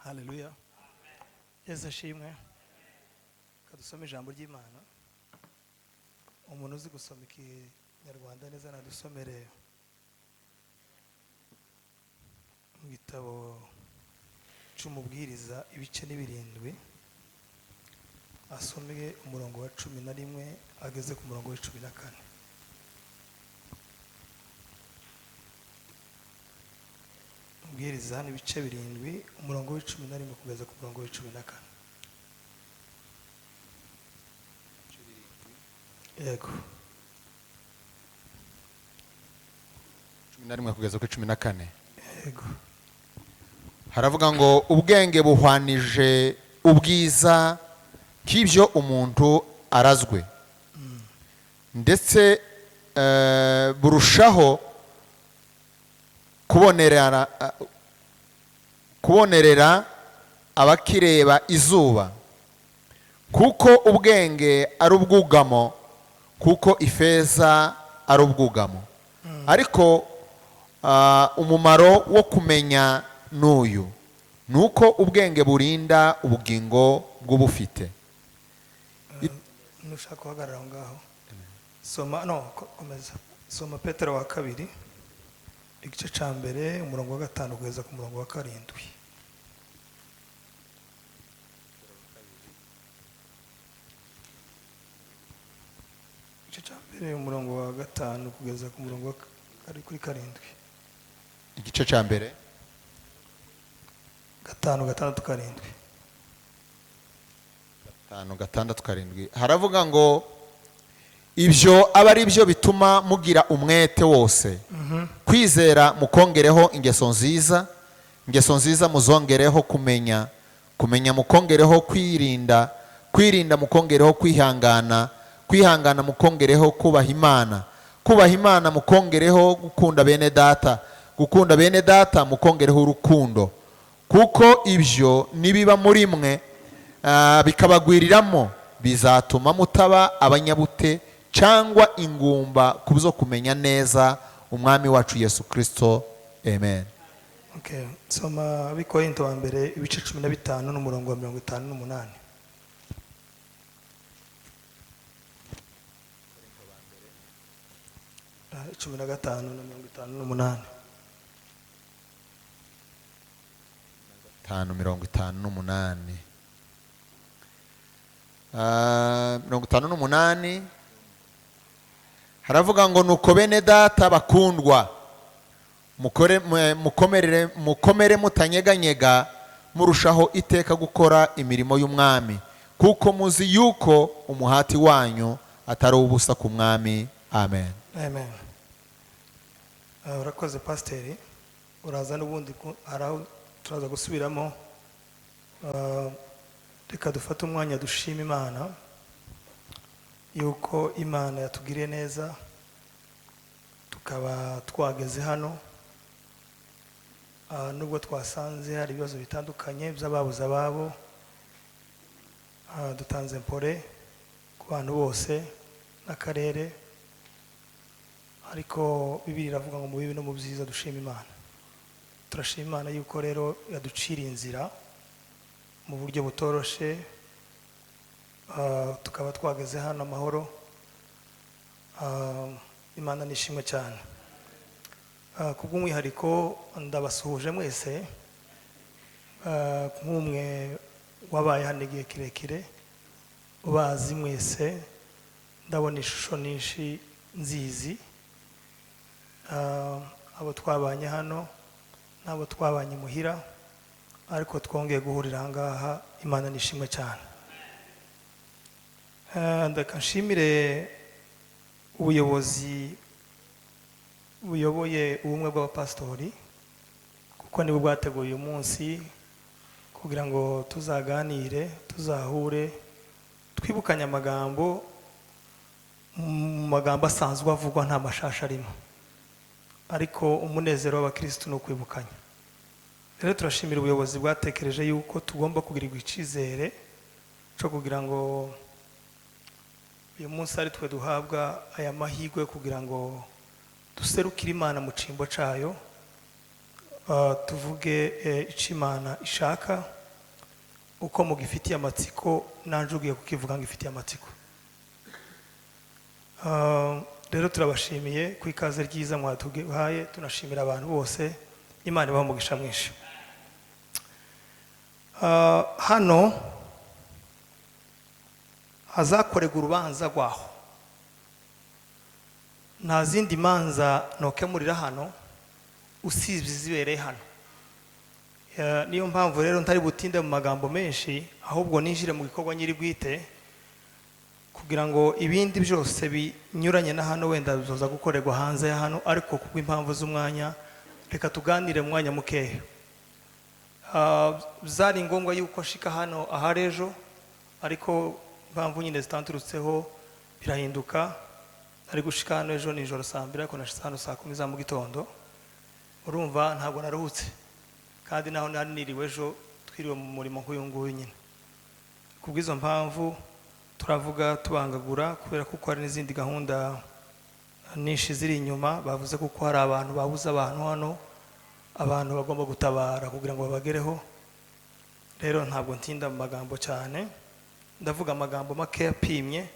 Haleluya. Yesu ashimwe. Kadusome ijambo ry'Imana. Umuntu uzi gusoma ikinyarwanda neza nadusomere mu gitabo cy'umubwiriza ibice n'ibirindwi, asomeye umurongo wa 11 ageze ku murongo wa 14. Umubwiriza n'ibice birindwi umurongo wa 11 kugeza ku murongo wa 14. Yego. 11 kugeza ku 14. Yego. Haravuga ngo ubwenge buhwanije ubwiza k'ibyo umuntu arazwe, ndetse burushaho kubonerera abakireba izuba, kuko ubwenge ari ubwugamo, kuko ifeza ari ubwugamo. Ariko umumaro wo kumenya n'uyu, nuko ubwenge burinda ubugingo bw'ubufite. Nushaka guhagarara aho ngaho, komeza soma Petero wa kabiri igice cya mbere umurongo wa 5 kugeza ku murongo wa 7. Igice cya mbere umurongo wa 5 kugeza ku murongo wa 7. Igice cya mbere 5, 6, 7. 5, 6, 7. Haravuga ngo ibyo aba ari byo bituma mugira umwete wose, kwizera mukongereho ingeso nziza, ingeso nziza muzongereho kumenya, kumenya mukongereho kwirinda, kwirinda mukongereho kwihangana, kwihangana mukongereho kubaha Imana, kubaha Imana mukongereho gukunda bene data, gukunda bene data mukongereho urukundo, kuko ibyo nibiba muri mwe bikabagwiriramo bizatuma mutaba abanyabute cyangwa ingumba kubzo kumenya neza umwami wacu Yesu Kristo. Amen. Okay, soma Abikorinto wa mbere ibice 15 n'umurongo wa 58. 15 na 58. 5:58. 58 haravuga ngo nuko bene data bakundwa, mukomere mutanyeganyega, murushaho iteka gukora imirimo y'umwami, kuko muzi yuko umuhati wanyu atari ubusa ku mwami. Amen. Amen. Urakoze pasiteri, uraza n'ubundi turaza gusubiramo. Reka dufate umwanya dushima Imana yuko Imana yatugiriye neza tukaba twageze hano, nubwo twasanze hari ibibazo bitandukanye by'ababuze ababo. Dutanze mpore ku bantu bose n'akarere, ariko Bibiliya iravuga ngo mu bibi no mu byiza dushima Imana. Turashima Imana yuko rero yaducira inzira mu buryo butoroshe, tukaba twageze hano amahoro. Imana nishimwe cyane. Kubw'umwihariko ndabasuhuje mwese, nk'umwe wabaye hano igihe kirekire, ubazi mwese, ndabona ishusho nyinshi nzizi, abo twabanye hano n'abo twabanye muhira, ariko twongeye guhurira ahangaha. Imana nishimwe cyane. Ndakashimire ubuyobozi buyoboye ubumwe bw'abapasitori, kuko nibo bwateguye uyu munsi kugira ngo tuzaganire, tuzahure, twibukanye amagambo, mu magambo asanzwe avugwa nta mashasha arimo, ariko umunezero w'abakristo ni ukwibukanya. Rero turashimira ubuyobozi bwatekereje yuko tugomba kugirirwa icyizere cyo kugira ngo uyu munsi ari twe duhabwa aya mahirwe kugira ngo duserukire Imana mu cyimbo cyayo, tuvuge icyo Imana ishaka uko mugifitiye amatsiko nanje ugiye kukivuga ngo ifitiye amatsiko. Rero turabashimiye ku ikaze ryiza mwatuhaye, tunashimira abantu bose, Imana ibahe umugisha mwinshi. Hano hazakorerwa urubanza rwaho, nta zindi manza nokemurira hano usibye izibereye hano. Niyo mpamvu rero ntari butinde mu magambo menshi, ahubwo ninjire mu gikorwa nyiri bwite, kugira ngo ibindi byose binyuranye na hano wenda bizoza gukorerwa hanze ya hano, ariko kubw'impamvu z'umwanya reka tuganire mu mwanya mukeya. Zari ngombwa yuko shika hano ahari ejo, ariko impamvu nyine zitanturutseho birahinduka. Ari gushika hano ejo nijoro saa 2, ariko nashitse hano saa 10 za mu gitondo. Urumva ntabwo naruhutse, kandi naho nari niriwe ejo twiriwe mu murimo nk'uyu nguyu nyine. Kubw'izo mpamvu turavuga tubangagura, kubera kuko hari n'izindi gahunda nyinshi ziri inyuma. Bavuze kuko hari abantu babuze abantu hano, abantu bagomba gutabara kugira ngo babagereho. Rero ntabwo ntinda mu magambo cyane, ndavuga amagambo make yapimye,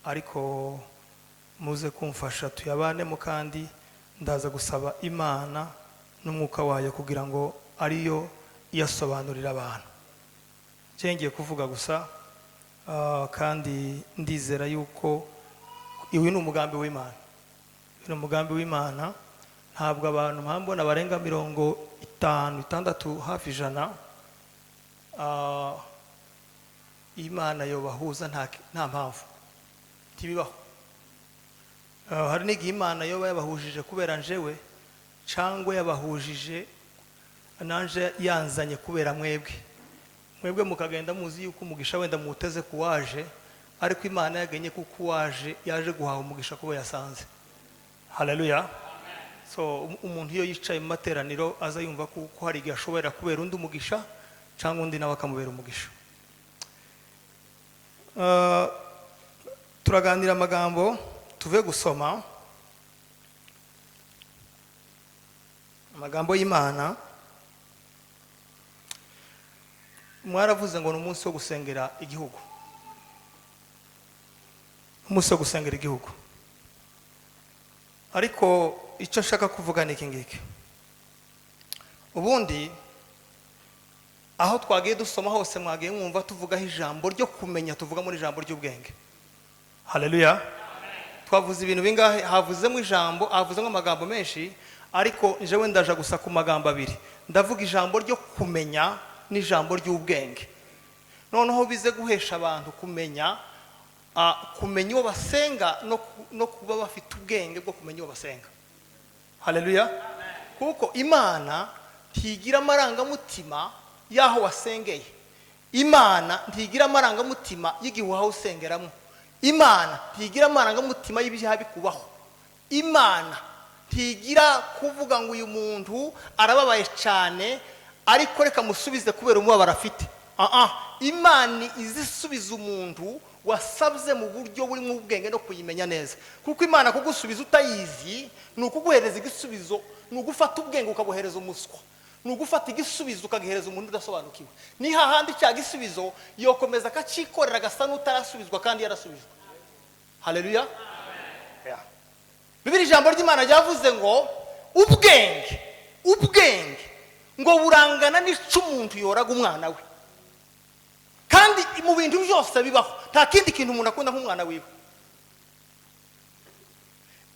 ariko muze kumfasha tuyabanemo, kandi ndaza gusaba Imana n'umwuka wayo kugira ngo ariyo iyasobanurira abantu. Ngiye kuvuga gusa, kandi ndizera yuko iwi ni umugambi w'Imana. Ni umugambi w'Imana. Ntabwo abantu mpambona barenga 50, 60, hafi 100 Imana yo bahuza nta mpamvu, ntibibaho. Hari n'igihe Imana yo yabahujije kubera njewe, cyangwa yabahujije nanje yanzanye kubera mwebwe mukagenda muzi yuko umugisha wenda muteze kuwaje, ariko Imana yagenye kuko waje yaje guhaha umugisha kubo yasanze. Haleluya. So umuntu iyo yicaye mu materaniro aza yumva kuko hari igihe ashobora kubera undi umugisha, cyangwa undi nawe akamubera umugisha. Turaganira amagambo tuve gusoma amagambo y'Imana. Mwaravuze ngo n'umunsi wo gusengera igihugu, umunsi wo gusengera igihugu. Ariko icyo nshaka kuvuga ni iki ngiki. Ubundi aho twagiye dusoma hose mwagiye mwumva tuvugaho ijambo ryo kumenya, tuvuga muri ijambo ry'ubwenge. Haleluya. Twavuze ibintu bingahe? Havuzemo ijambo, havuzemo amagambo menshi, ariko jewe ndaja gusa ku magambo abiri. Ndavuga ijambo ryo kumenya n'ijambo ry'ubwenge. Noneho bize guhesha abantu kumenya, kumenya uwo basenga no kuba bafite ubwenge bwo kumenya uwo basenga. Haleluya. Kuko Imana ntigira amarangamutima yaho wasengeye. Imana ntigira amarangamutima y'igihe aho usengeramo. Imana ntigira amarangamutima y'ibyaha bikubaho. Imana ntigira kuvuga ngo uyu muntu arababaye cyane, ariko reka musubize kubera umubabaro afite. Imana izisubiza umuntu wasabye mu buryo buri mu ubwenge no kuyimenya neza. Kuko Imana kugusubiza utayizi ni ukuguhereza igisubizo, ni ugufata ubwenge ukabuhereza umuswa, ni ugufata igisubizo ukagihereza umuntu udasobanukiwe. Ni hahandi cya gisubizo yokomeza akacikorera agasa n'utarasubizwa kandi yarasubijwe. Haleluya. Bibiri ijambo ry'Imana ryavuze ngo ubwenge ngo burangana n'icyo umuntu yoraga umwana we. Kandi mu bintu byose bibaho nta kindi kintu umuntu akunda nk'umwana wiwe.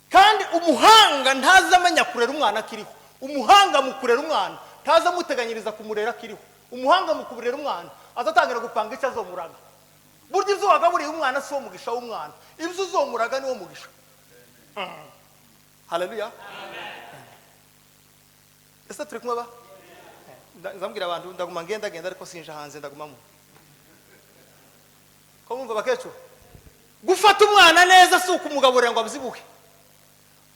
Kandi umuhanga ntazamenya kurera umwana akiriho. Umuhanga mu kurera umwana ntazamuteganyiriza kumurera akiriho. Umuhanga mu kurera umwana azatangira gupanga icyo azomuraga. Burya ibyo wagaburiye umwana si wo mugisha w'umwana, ibyo uzomuraga ni wo mugisha. Haleluya. Ese turi kumwe ba? Nzambwira abantu ndaguma ngenda ariko sinja hanze ndagumamo. Ko mumva bakecu? Gufata umwana neza si ukumugaburira ngo abyibuhe.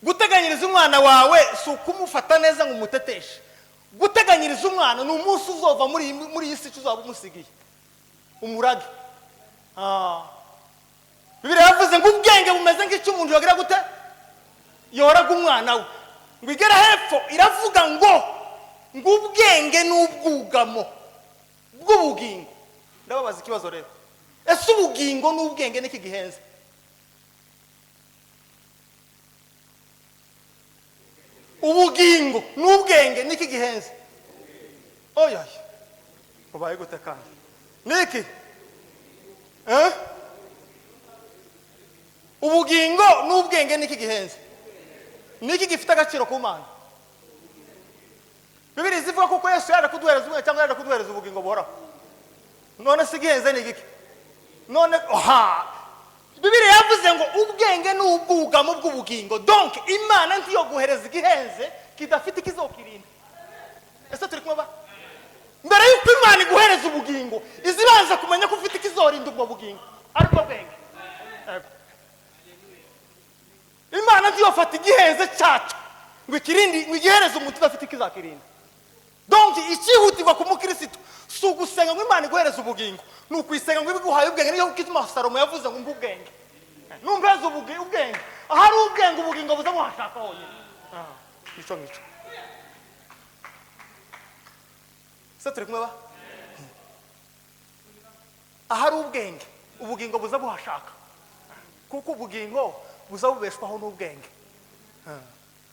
Guteganyiriza umwana wawe si ukumufata neza ngo umuteteshe. Guteganyiriza umwana ni umunsi uzova muri iyi si uzaba umusigiye umurage. Bibiliya yavuze ngo ubwenge bumeze nk'icyo umuntu yogira gute yoraga umwana we. Ngo igera hepfo iravuga ngo ubwenge n'ubwugamo bw'ubugingo. ndababaza ikibazo rero, ese ubugingo n'ubwenge niki gihenze? Ubugingo n'ubwenge niki gihenze? Oya, ubaye gute kandi niki? Ubugingo n'ubwenge niki gihenze? Niki gifite agaciro ku Mana? Bibiri zivuga ko Yesu yaje kuduhereza ubwenge cyangwa yaje kuduhereza ubugingo buhoraho. None se gihenze ni giki? None Bibiri yavuze ngo ubwenge n'ubwugamo bw'ubugingo. Donc Imana ntiyo guhereza igihenze kidafite ikizokirinda. Ese turi kumva? Mbere y'uko Imana iguhereza ubugingo, izibanza kumenya ko ufite ikizorinda ubwo bugingo, ariko bwenge. Imana ntiyo fata igihenze cyacu ngo ikirindi ngo igihereze umuntu udafite ikizakirinda. Donc ikihutirwa ku mukristo si ugusenga ngo Imana iguhereze ubugingo, ni ukwisenga ngo ibiguhaye ubwenge. Niyo kuko Salomo yavuze ngo ubwenge numbeze ubwenge, ahari ubwenge ubugingo buza buhashaka honyine. Nico se turi kumwe ba? Ahari ubwenge ubugingo buza buhashaka, kuko ubugingo buza bubeshwaho n'ubwenge.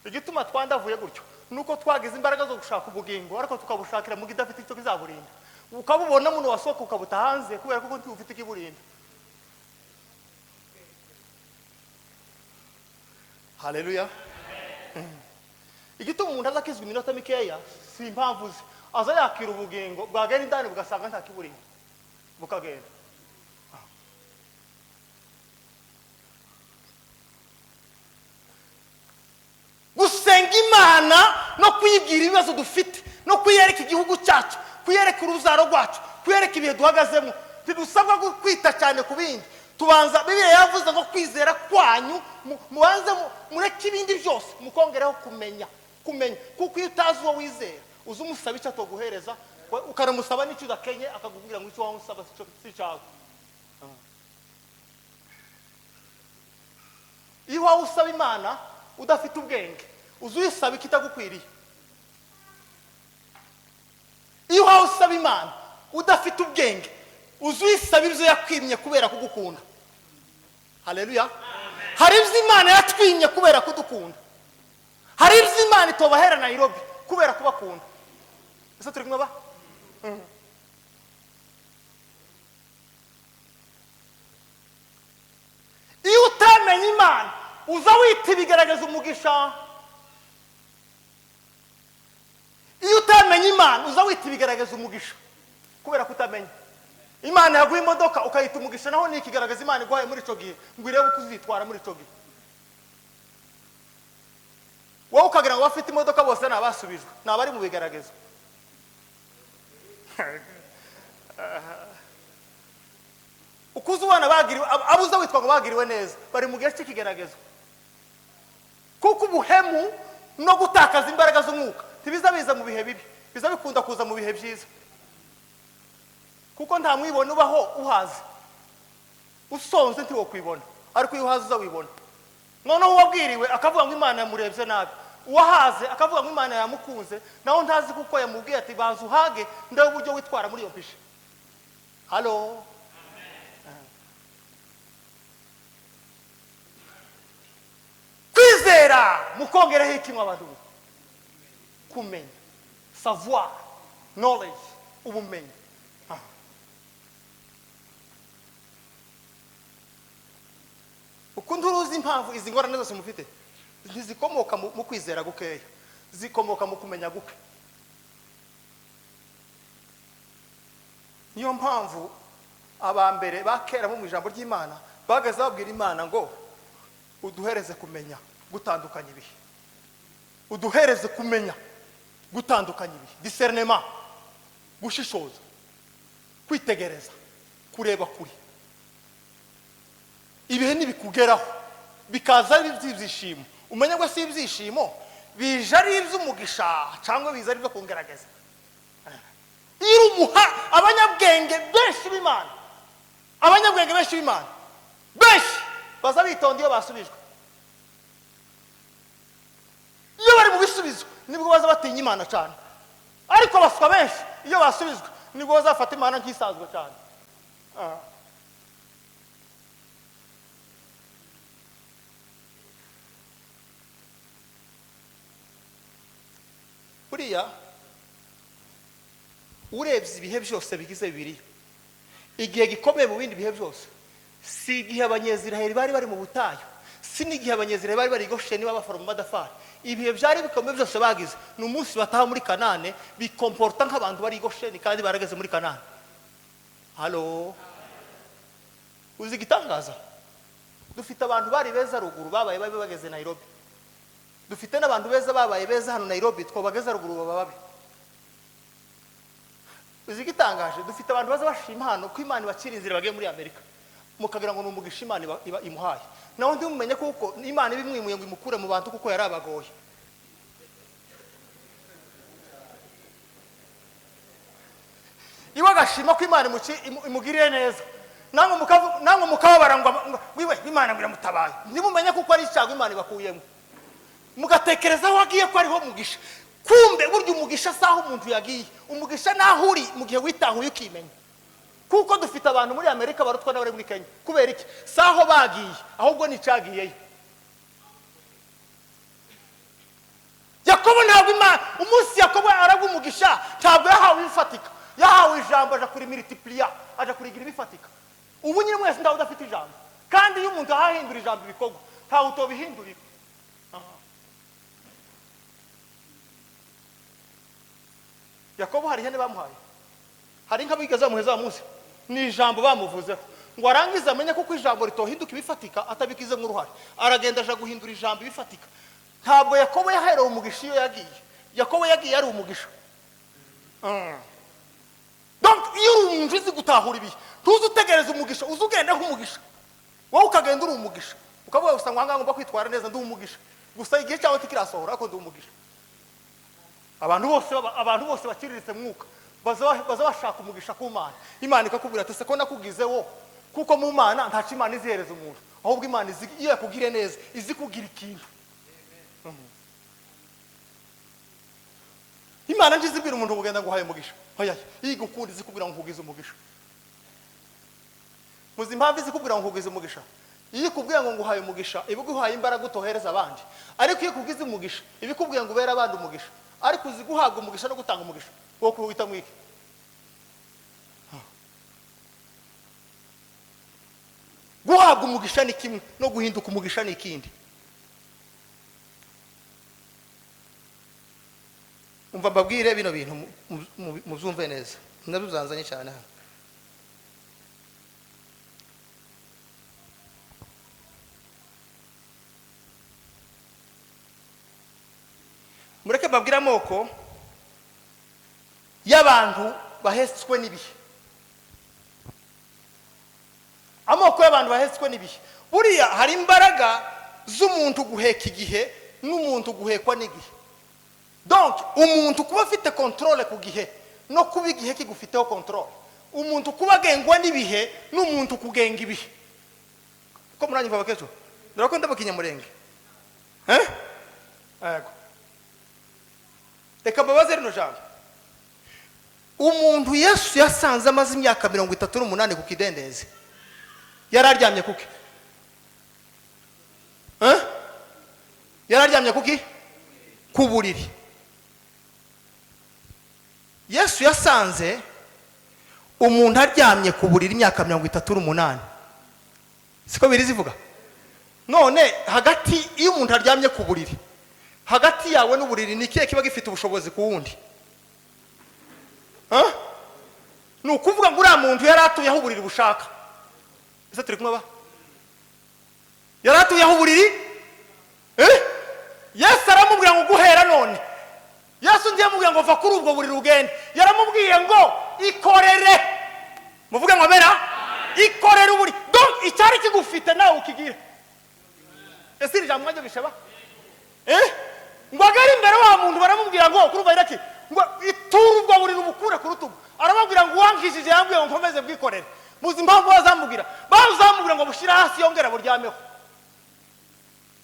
Igituma twandavuye gutyo nuko twagize imbaraga zo gushaka ubugingo, ariko tukabushakira mu gidafite icyo kizaburinda. Ukabubona muno wasohoka ukabuta hanze kubera ko ufite ikiburinda. Haleluya. Igituma umuntu azakizwa iminota mikeya si impamvu ze, aza yakira ubugingo bwagera indani bugasanga nta kiburinda bukagenda. Gusenga Imana no kwibwira ibibazo dufite, no kwiyereka igihugu cyacu, kwiyereka uruzaro rwacu, kwiyereka ibihe duhagazemo, tidusabwa kwita cyane ku bindi. Tubanza Bibiliya yavuze ngo kwizera kwanyu mubanze mureke ibindi byose mukongeraho kumenya. Kuko iyo utazi uwo wizera uzi umusaba icyo atoguhereza, ukanamusaba n'icyo udakenye akakubwira ngo icyo wamusaba si cyawe. Iyo wawe usaba Imana udafite ubwenge, uzi uyisaba ikitagukwiriye. Iyo wawe usaba Imana udafite ubwenge, uzi uyisaba ibyo yakwimye kubera kugukunda. Haleluya. Hari ibyo Imana yatwimye kubera kudukunda, hari ibyo Imana itobahera Nairobi kubera kubakunda. Ese turi kumwe ba? Iyo utamenye Imana uza wita ibigaragaza umugisha. Iyo utamenye Imana uza wita ibigaragaza umugisha kubera kutamenya. Imana yaguha imodoka ukayita umugisha, naho ni ikigaragaza Imana iguhaye muri ico gihe ngo irebe uko uzitwara muri ico gihe. Wowe ukagira ngo bafite imodoka bose nabasubijwe, nabari mu bigaragaza. Ukuzi ubana bagiriwe, abuza witwa ngo bagiriwe neza, bari mu gihe cy'ikigaragaza. Kuko ubuhemu no gutakaza imbaraga z'umwuka tibiza biza mu bihe bibi, biza bikunda kuza mu bihe byiza. Kuko nta mwibona ubaho uhaze, usonze ntiwo kwibona, ariko iyo uhaze uza wibona. Noneho uwabwiriwe akavuga ngo Imana yamurebye nabi, uwahaze akavuga ngo Imana yamukunze, naho ntazi kuko yamubwiye ati banza uhage ndabe uburyo witwara muri iyo mpishe. Halo. Kwizera mukongeraho ikintu abantu, kumenya, savoir, knowledge, ubumenyi. Ukundi uruzi impamvu izi ngorane zose mufite ntizikomoka mu kwizera gukeya, zikomoka mu kumenya guke. Niyo mpamvu abambere bakera mu ijambo ry'Imana bagaze babwira Imana ngo uduhereze kumenya gutandukanya ibihe, uduhereze kumenya gutandukanya ibihe, discernement, gushishoza, kwitegereza, kureba kuri. Ibihe nibikugeraho bikaza ari ibyishimo, umenya ngo si ibyishimo bije ari iby'umugisha cyangwa biza ari byo kungerageza. Iyo umuha abanyabwenge benshi b'Imana, abanyabwenge benshi b'Imana benshi baza bitonda iyo basubijwe. Iyo bari mu bisubizo nibwo baza batinya Imana cyane, ariko baswa benshi iyo basubijwe nibwo bazafata Imana nk'isanzwe cyane. buriya urebye ibihe byose bigize Bibiliya, igihe gikomeye mu bindi bihe byose si igihe abanyeziraheli bari bari mu butayu, si n'igihe abanyeziraheli bari bari i Gosheni babafara mu madafari. Ibihe byari bikomeye byose bagize ni umunsi bataha muri Kanane, bikomporta nk'abantu bari i Gosheni kandi barageze muri Kanane. Halo, uzi igitangaza? Dufite abantu bari beza ruguru babaye babi bageze Nairobi, dufite n'abantu beza babaye beza hano Nairobi twabageza ruguru baba babi. Uzi igitangaje? Dufite abantu baza bashima hano ko Imana ibacira inzira bagiye muri Amerika, mukagira ngo n'umugisha Imana imuhaye, naho ndi mumenye kuko Imana ibimwimuye ngo imukure mu bantu kuko yarabagoye. Iwa gashima ko Imana imugirire neza, nango mukababara ngo wiwe Imana ngo iramutabaye, ntimumenye kuko ari icyago Imana ibakuyemo, mugatekereza aho agiye ko ariho mugisha. Kumbe burya umugisha saho umuntu yagiye, umugisha naho uri mu gihe witahuye ukimenya. Kuko dufite abantu muri Amerika barutwa n'abari muri Kenya, kubera iki? Saho bagiye ahubwo ni cagiyeyo. Yakobo ntabwo umunsi Yakobo araga umugisha ntabwo yahawe ibifatika, yahawe ijambo aja kuri multiplier, aja kurigira ibifatika. Ubu nyine mwese ndaho udafite ijambo, kandi iyo umuntu ahahindura ijambo ibikorwa ntawe utobihindurira. Yakobo hari ihene bamuhaye, hari inka bigaza bamuheza munsi, ni ijambo bamuvuzeho ngo arangize amenye kuko ijambo ritohinduka ibifatika atabikize nk'uruhare, aragenda aja guhindura ijambo ibifatika. Ntabwo Yakobo yaherewe umugisha iyo yagiye, Yakobo yagiye ari umugisha. Donc iyo uri umuntu uzi gutahura ibihe, tuzi utegereza umugisha, uzi ugenda nk'umugisha, wowe ukagenda uri umugisha, ukavuga gusa ngo ahangaha ngomba kwitwara neza ndi umugisha, gusa igihe cyawe tikirasohora ariko ndi umugisha. Abantu bose bakiriritse mwuka baza bashaka umugisha ku Mana. Imana ikakubwira ati se ko nakugize wo, kuko mu Mana ntaco Imana izihereza umuntu, ahubwo Imana iyo yakugire neza izi kugira ikintu. Imana nje izibwira umuntu kugenda ngo uhaye umugisha, hoya yiga ukundi zikubwira ngo nkugize umugisha. Muzi impamvu izikubwira ngo nkugize umugisha? Iyo ikubwira ngo nguhaye umugisha ibiguhaye imbaraga utohereza abandi, ariko iyo kugize umugisha ibikubwira ngo ubera abandi umugisha, ariko uzi guhabwa umugisha no gutanga umugisha wo kuwita mwiki. Guhabwa umugisha ni kimwe no guhinduka umugisha ni ikindi. Umva mbabwire bino bintu muzumve neza, nabuzanzanye cyane hano. Mureke mbabwire amoko y'abantu bahetswe n'ibihe. Amoko y'abantu bahetswe n'ibihe. Buriya hari imbaraga z'umuntu guheka igihe n'umuntu guhekwa n'igihe. Donc umuntu kuba afite controle ku gihe no kuba igihe kigufiteho controle. Umuntu kuba agengwa n'ibihe n'umuntu kugenga ibihe. Ko muranyumva bakejo? Ndako ndabakinyamurenge. Yego. Reka mbabaze rino jambo. Umuntu Yesu yasanze amaze imyaka 38 ku kidendezi, yararyamye kuki? Yararyamye kuki? Ku buriri. Yesu yasanze umuntu aryamye ku buriri imyaka 38. Siko birizivuga? None hagati iyo umuntu aryamye ku buriri, hagati yawe n'uburiri ni kiye kiba gifite ubushobozi ku wundi? Ni ukuvuga ngo uriya muntu yaratuye aho uburiri bushaka. Ese turi kumwe ba? Yaratuye aho uburiri? Yesu aramubwira ngo guhera none. Yesu ndiye amubwira ngo va kuri ubwo buriri ugende. Yaramubwiye ngo ikorere. Muvuge ngo bera? Ikorere uburi. Donc icyari kigufite nawe ukigire. Ese iri jambo mwaje bishaba? Ngo agari imbere wa muntu baramubwira ngo kurumva iraki ngo ituru ubwo buriri ubukure ku rutugu. Arababwira ngo wankishije yambwiye ngo nkomeze bwikorere. Muzi impamvu bazamubwira? Bazamubwira ngo bushira hasi yongera buryameho.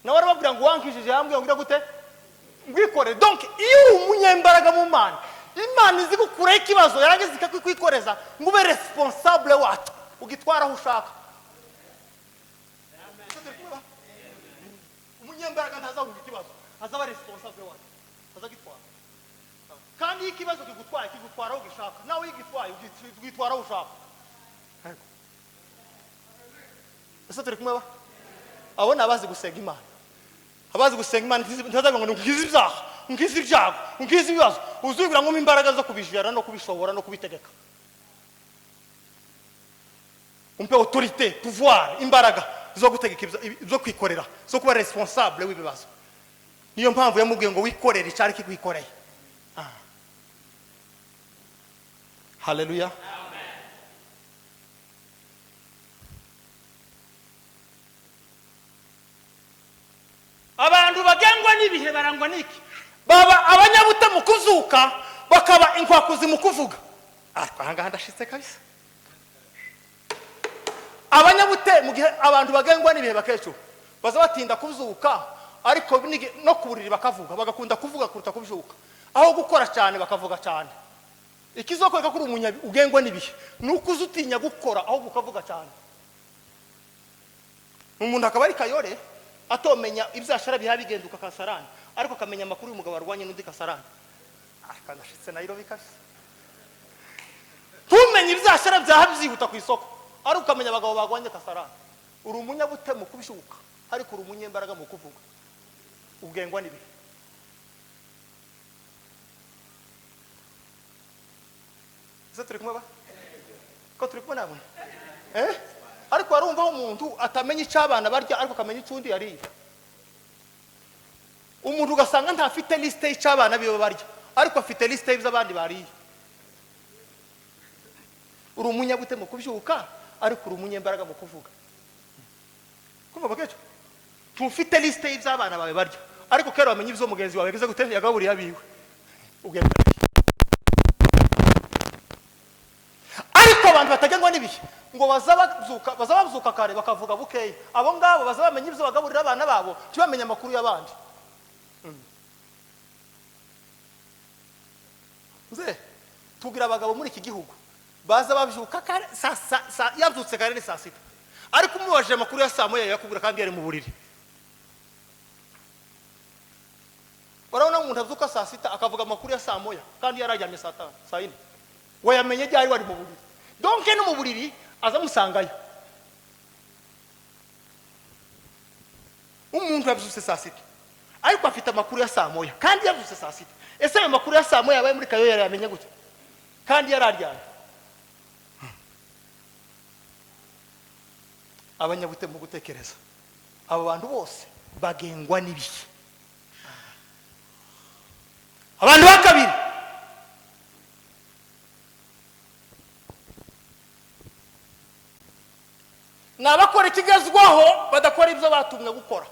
Nawe arababwira ngo wankishije yambwiye ngo gute? Bwikorere. Donc iyo umunyembaraga mu Mana, Imana izi gukura ikibazo yarangiza ikakwikoreza ngo ube responsable wacu. ugitwara aho ushaka. Umunyembaraga ntazavuga ikibazo, azaba responsable wawe, azagitwara. Kandi iyo ikibazo kigutwara aho gishaka, nawe igitwaye ugitwara aho ushaka. Ese turi kumwe ba? Abo ni abazi gusenga Imana. Abazi gusenga Imana ntizavuga ngo ngize ibyaha, ngize ibyago, ngize ibibazo. Uzubira ngo imbaraga zo kubijira no kubishobora no kubitegeka. Umpe autorité, pouvoir, imbaraga zo gutegeka zo kwikorera, zo kuba responsable w'ibibazo. Niyo mpamvu yamubwiye ngo wikorere cyari kikwikoreye. Hallelujah. Amen. Abantu bagengwa n'ibihe barangwa niki? Baba abanyabute mu kuzuka, bakaba inkwakuzi mu kuvuga. Ahanga ndashitse kabisa. Abanyabute mu gihe abantu bagengwa n'ibihe bakecu baza batinda kuzuka, ariko no kuburiri bakavuga, bagakunda kuvuga kuruta kubyuka. Aho gukora cyane bakavuga cyane. Ikizokoreka kuri umunya ugengwa n'ibihe nuko uzutinya gukora aho gukavuga cyane. Umuntu akaba ari kayore atomenya ibyashara biha bigenduka kasarani, ariko akamenya amakuru y'umugabo arwanye n'undi kasarani. Akandashitse Nairobi kabisa. Tumenye ibyashara byaha byihuta ku isoko, ariko ukamenya abagabo bagwanye kasarani. Uri umunyabute mu kubishuka, ariko uri umunyembaraga mu kuvuga. Ugengwa n'ibihe. Turi kumwe ba? Ko turi kumwe namwe? Ariko warumva umuntu atamenya icyabana barya, ariko akamenya icundi yariye. Umuntu ugasanga ntafite liste y'icyabana biyo barya, ariko afite liste y'abandi bariye. Uri umunyabute mu kubyuka, ariko uri umunyembaraga mu kuvuga. Kumva bakecho? Tufite liste y'abana bawe barya, ariko kero wamenye ibyo mugenzi wawe geze gute yagaburiye abiwe. Ugenda abantu batagengwa n'ibihe ngo bazabazuka kare bakavuga bukeye. Abo ngabo bazabamenya ibyo bagaburira abana babo, tibamenya amakuru y'abandi. Nze tugira abagabo muri iki gihugu baza babyuka kare yabyutse kare ni saa sita, ariko umubajije amakuru ya saa moya yakubwira kandi yari mu buriri. Urabona umuntu abyuka saa sita akavuga amakuru ya saa moya kandi yarajyanye saa tanu saa yine, wayamenye ryari wari mu buriri. Donc no mu buriri aza musangayo. Umuntu yabyutse saa sita, ariko afite amakuru ya saa moya kandi yabyutse saa sita. Ese ayo makuru ya saa moya yabaye muri kayo yamenye gute kandi yararyanye? Abanyabute mu gutekereza, abo bantu bose bagengwa n'ibihe. Abantu bakabiri nabakora ikigezwaho badakora ibyo batumwe gukora.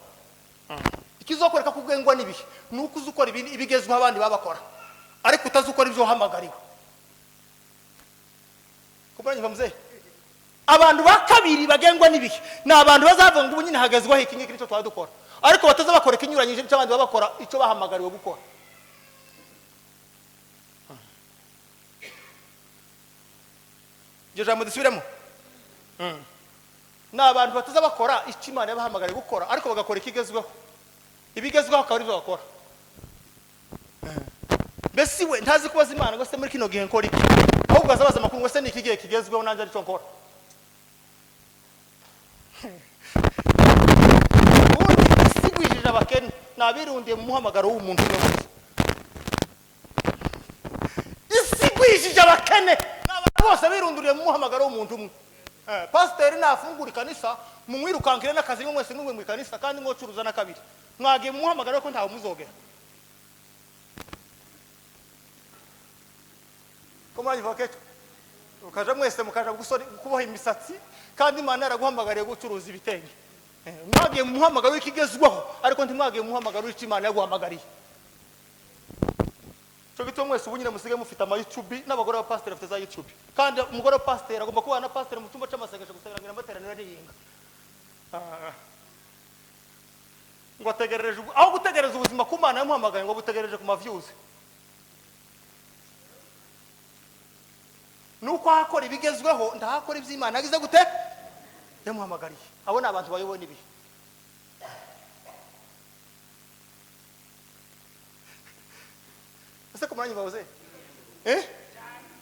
Ikizokoreka kugengwa n'ibihe nuko uzukora ibigezwaho abandi babakora, ariko utazukora ibyo uhamagariwe. Kumenya mzee, abantu bakabiri bagengwa n'ibihe ni abantu bazavuga ngo nyine hagezwaho iki ngiki nicyo twadukora, ariko batazabakora ikinyuranyije cy'abandi babakora icyo bahamagariwe gukora. Je jambo disubiremo. Na abantu batazabakora icyo Imana yabahamagariye gukora, ariko bagakora ikigezweho. Ibigezweho akaba ari byo bakora. Mbese we ntazi kubaza Imana ngo se muri kino gihe nkora iki, ahubwo azabaza amakuru ngo se ni ikigihe kigezweho nanjye ari cyo nkora. Ubundi isigwijije abakene nabirundiye mu muhamagaro w'umuntu wese. Isigwijije abakene n'abantu bose birunduriye mu muhamagaro w'umuntu umwe. Pasiteri nafungura ikanisa mumwirukankire n'akazi mwese n'umwe mu ikanisa kandi mwocuruza na kabiri, mwagiye mu muhamagaro ko ntawe muzogera. Komanye vaketo ukaja mwese mukaja kuboha imisatsi kandi Imana yaraguhamagariye gucuruza ibitenge. Mwagiye mu muhamagaro w'ikigezwaho, ariko ntimwagiye mu muhamagaro w'Imana yaguhamagariye. Cyo gito mwese ubunyine musige mufite ama YouTube n'abagore ba pastor bafite za YouTube, kandi umugore wa pastor agomba kuba na pastor mu cyumba cy'amasengesho gusenganira amateraniro n'iyinga. Ngo ategerereje aho gutegereza ubuzima ku Mana yamuhamagaye, ngo butegereje ku ma views. nuko hakora ibigezweho ndahakora iby'Imana yagize gute yamuhamagariye. Abo ni abantu bayoboye ibihe. Ese ko muranyumva baze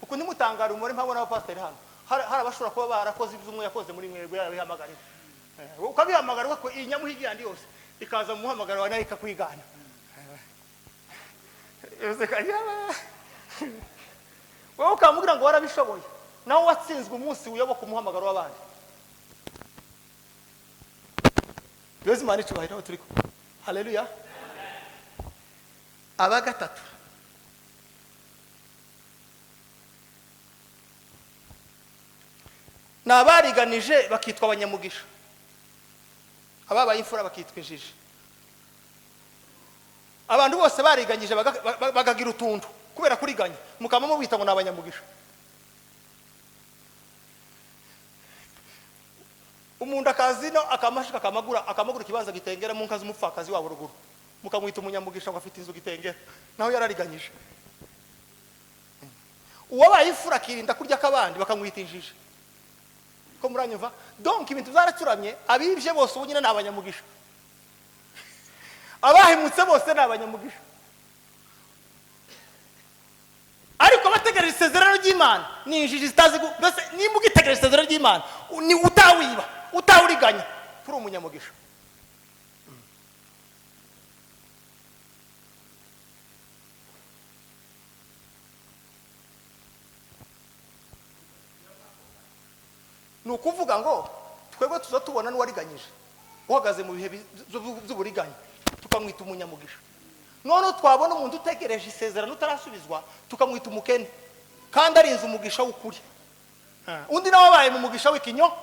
uko nimutangara umure mpabona abapasiteri hano hari abashobora kuba barakoze iby'umwe yakoze muri mwebwe yarabihamagariye. Ukabihamagara ko inyamuhigi yandi yose ikaza mu muhamagaro wa nayo ikakwigana. Wowe ukamubwira ngo warabishoboye nawe watsinzwe umunsi uyoboka umuhamagaro w'abandi. Yesu mani cyubahiro aho turiko. Haleluya. Aba gatatu nabariganije bakitwa abanyamugisha, ababaye imfura bakitwa injiji. Abantu bose bariganyije bagagira utuntu kubera kuriganya mukama mu bita ngo nabanyamugisha. Umuntu akazino akamashika akamagura kibanza gitengera mu nkazi umupfakazi wabo ruguru mukamwita umunyamugisha ngo afite inzu gitengera naho yarariganyije. Uwabaye imfura kirinda kurya kabandi bakamwita injiji. Ko muranyumva? Donc ibintu byaracuramye, abibye bose ubu nyine nabanyamugisha, abahimutse bose nabanyamugisha. Ariko bategereje isezerano ry'Imana ni injiji zitazi mbese nimba ugitegereje isezerano ry'Imana ni utawiba utawuriganya kuri umunyamugisha. Nukuvuga ngo twebwe tuzatubona n'uwariganyije uhagaze mu bihe by'uburiganya tukamwita umunyamugisha. None twabona umuntu utegereje isezerano utarasubizwa tukamwita umukene kandi ari inzu umugisha w'ukuri. Undi nawe abaye mu mugisha w'ikinyoma.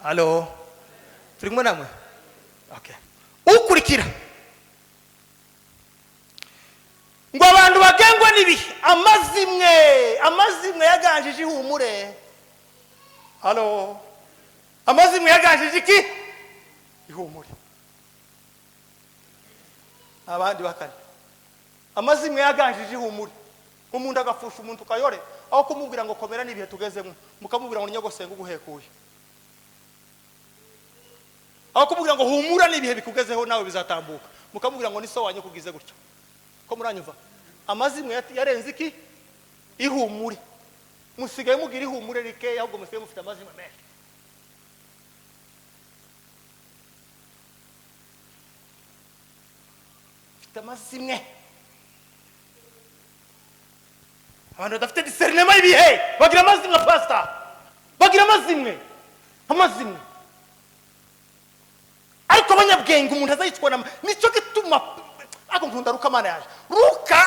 Halo, turimo namwe? Okay. Ukurikira ngo abantu bagengwa n'ibihe amazimwe yaganjije ihumure. Halo, amazimwe yaganjije iki? Ihumure. Abandi bakane amazimwe yaganjije ihumure. Umuntu agafusha umuntu kayore aho kumubwira ngo komera n'ibihe tugezemo mukamubwira ngo nyagosenga uguhekuye, aho kumubwira ngo humura n'ibihe bikugezeho nawe bizatambuka mukamubwira ngo ni so wanyu kugize gutyo. Ko muranyumva? Amazimwe yarenze iki? Ihumure. Musigaye mugira ihumure rikeya ahubwo musigaye mufite amazimwe menshi. Mufite amazimwe. Abantu badafite discernement y'ibihe bagira amazimwe pastor, bagira amazimwe. Ariko abanyabwenge umuntu azayitwa nicyo gituma ako nkunda Luka mana yaje.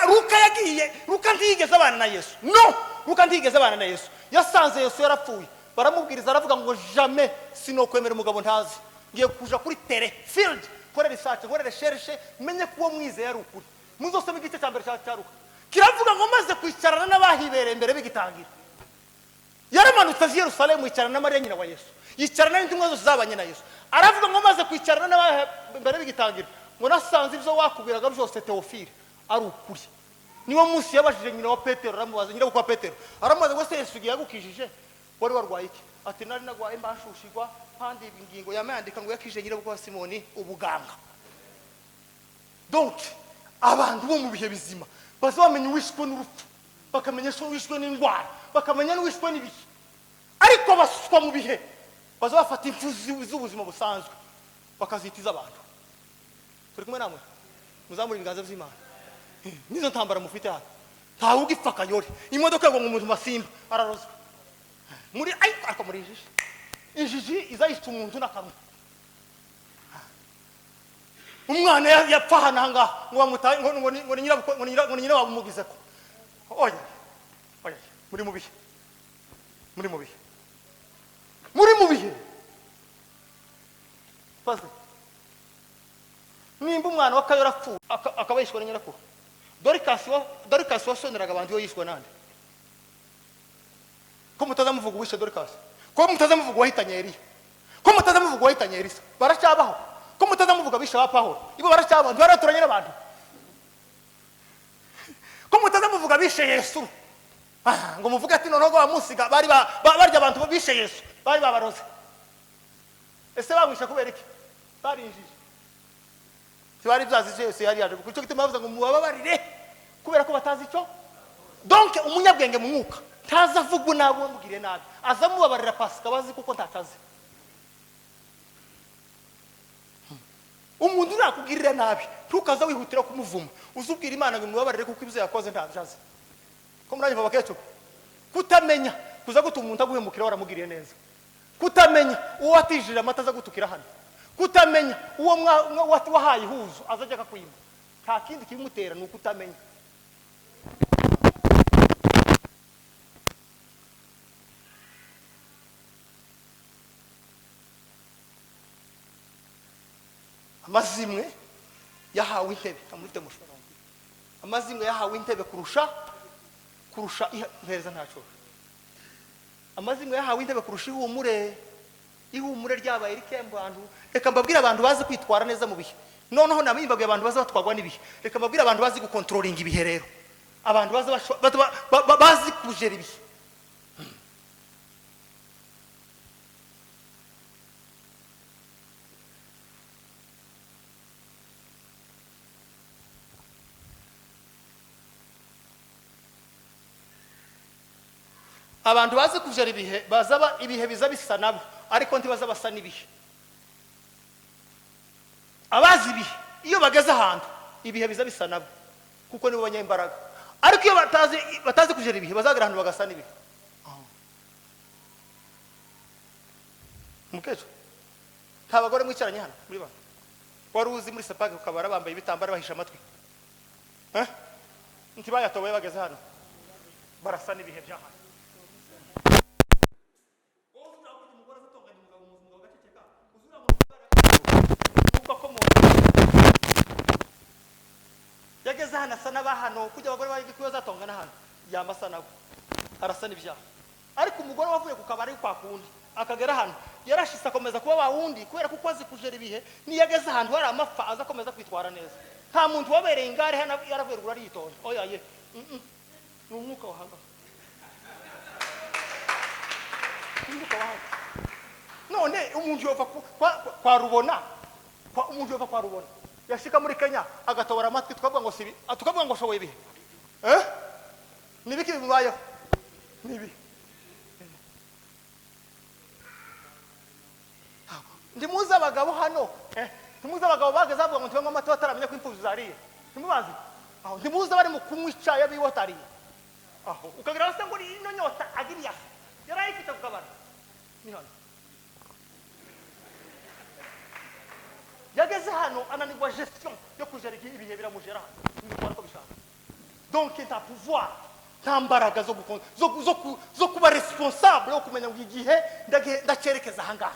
Luka yagiye, Luka ntigeze abana na Yesu. No, Luka ntigeze abana na Yesu. Yasanze Yesu yarapfuye. Baramubwiriza aravuga ngo jamais sinokwemera umugabo ntazi. Ngiye kuja kuri field, kore research, kore recherche, menye kuwo mwizeye ari ukuri. Muzosoma igice cya mbere cya Luka. Kiravuga ngo maze kwicarana n'abahibereye mbere bigitangira. Yaramanutse azi Yerusalemu yicarana na Mariya nyina wa Yesu. Yicarana n'intumwa zose zabanye na Yesu. Aravuga ngo maze kwicarana n'abahibereye bigitangira. Ngo nasanze ibyo wakubwiraga byose Teofile ari ukuri. Niwo munsi yabajije nyina wa Petero, aramubaza nyina kwa Petero, aramubaza ngo se Yesu yagukijije wari warwaye iki? Ati nari nagwaye mbashushigwa kandi ingingo yamandika ngo yakije nyina kwa Simoni ubuganga. Donc abantu bo mu bihe bizima bazamenye wishwe n'urupfu, bakamenya so wishwe n'indwara, bakamenya n'uwishwe n'ibihe. Ariko baswa mu bihe bazafata imfuzi z'ubuzima busanzwe bakazitiza abantu. Turi kumwe namwe muzamura ibiganza by'Imana. Nizo ntambara mufite hano ntawe ugipfa kayore imodoka ngo umuntu masimba ararozwa muri ariko muri injiji izayitse umuntu n'akamwe. Umwana yapfa hananga ngo bamutaye ngo nyira wabumugize ko. Oya muri mubihe Pastor nimba umwana wa Kayora apfuye akabayishwa na nyirakuru. Dorcas wasoneraga abantu yo yishwe nande? Ko mutazamuvuga wishe Dorcas? Ko mutazamuvuga wahitanye Eliya? Ko mutazamuvuga wahitanye Elisa? Baracyabaho? Ko ko mutazamuvuga bishe ba Pawulo ibo baracyabandi baraturanye n'abantu ko mutazamuvuga bishe Yesu ngo muvuge ati noneho bamusiga bari barya abantu bishe Yesu bari babaroze ese bamwisha kubera iki barinjije tibari byazi Yesu yari yaje kuko gituma bavuga ngo mubabarire kubera ko batazi icyo donc umunyabwenge mu mwuka tazavuga nabo mugire nabi azamubabarira Pasika bazi kuko ntatazi umuntu nakugirira nabi tukaza wihutira kumuvuma uzubwira Imana ngo mubabarire kuko ibyo yakoze ntabyazi ko muranyumva bakecho kutamenya kuza gutuma umuntu aguhemukira waramugiriye neza kutamenya uwo atijira amata aza gutukira hano kutamenya uwo wahaye ihuzo azajya akakwima nta kindi kimutera nuko utamenya amazimwe yahawe intebe amurite mushobora amazimwe yahawe intebe kurusha ihereza ntaco amazimwe yahawe intebe kurusha ihumure ryabaye rikembo abantu reka mbabwira abantu bazi kwitwara neza mu bihe noneho namimbabwiye abantu bazi batwagwa n'ibihe reka mbabwira abantu bazi gukontrolinga ibihe rero abantu bazi kujera ibihe abantu bazi kujera ibihe bazaba ibihe biza bisa nabo ariko ntibaza basa n'ibihe abazi ibihe iyo bageze ahantu ibihe biza bisa nabo kuko nibo banyembaraga ariko iyo batazi kujera ibihe bazagira ahantu bagasa n'ibihe mukejo nta bagore mwicaranye hano muri bano wari uzi muri sepage ukabara bambaye ibitambaro bahisha amatwi ntibayatoboye bageze hano barasa n'ibihe by'ahantu yageze hano asa n'abahano kujya abagore bari kuzatongana hano yamasa nabo arasa n'ibyaha ariko umugore wavuye ku kabari kwa kundi akagera hano yarashise akomeza kuba bawundi kubera kuko azi kujera ibihe niyageze ahantu hari amapfa aza akomeza kwitwara neza nta muntu wabereye ingare hano yaravuye rugura yitonda oya ye ni umwuka wahanga none umuntu yova kwa rubona umuntu yova kwa rubona yashika muri Kenya agatobora amatwi tukavuga ngo sibi tukavuga ngo shoboye ibihe nibiki bimubayeho nibi ndimuza abagabo hano ndimuza abagabo bageze avuga ngo ntibanywa amata bataramenya ko imfuzu zariye ndimubazi aho ndimuza bari mu kunywa icyayi biwotariye aho ukagira basa ngo ino nyota agiriya yarayifite kukabara ni hano yageze hano ananirwa gestion yo kujera ibihe biramujera ndikora ko bishaka donc nta pouvoir nta mbaraga zo kuba responsable yo kumenya ngo igihe ndacerekeza ahangaha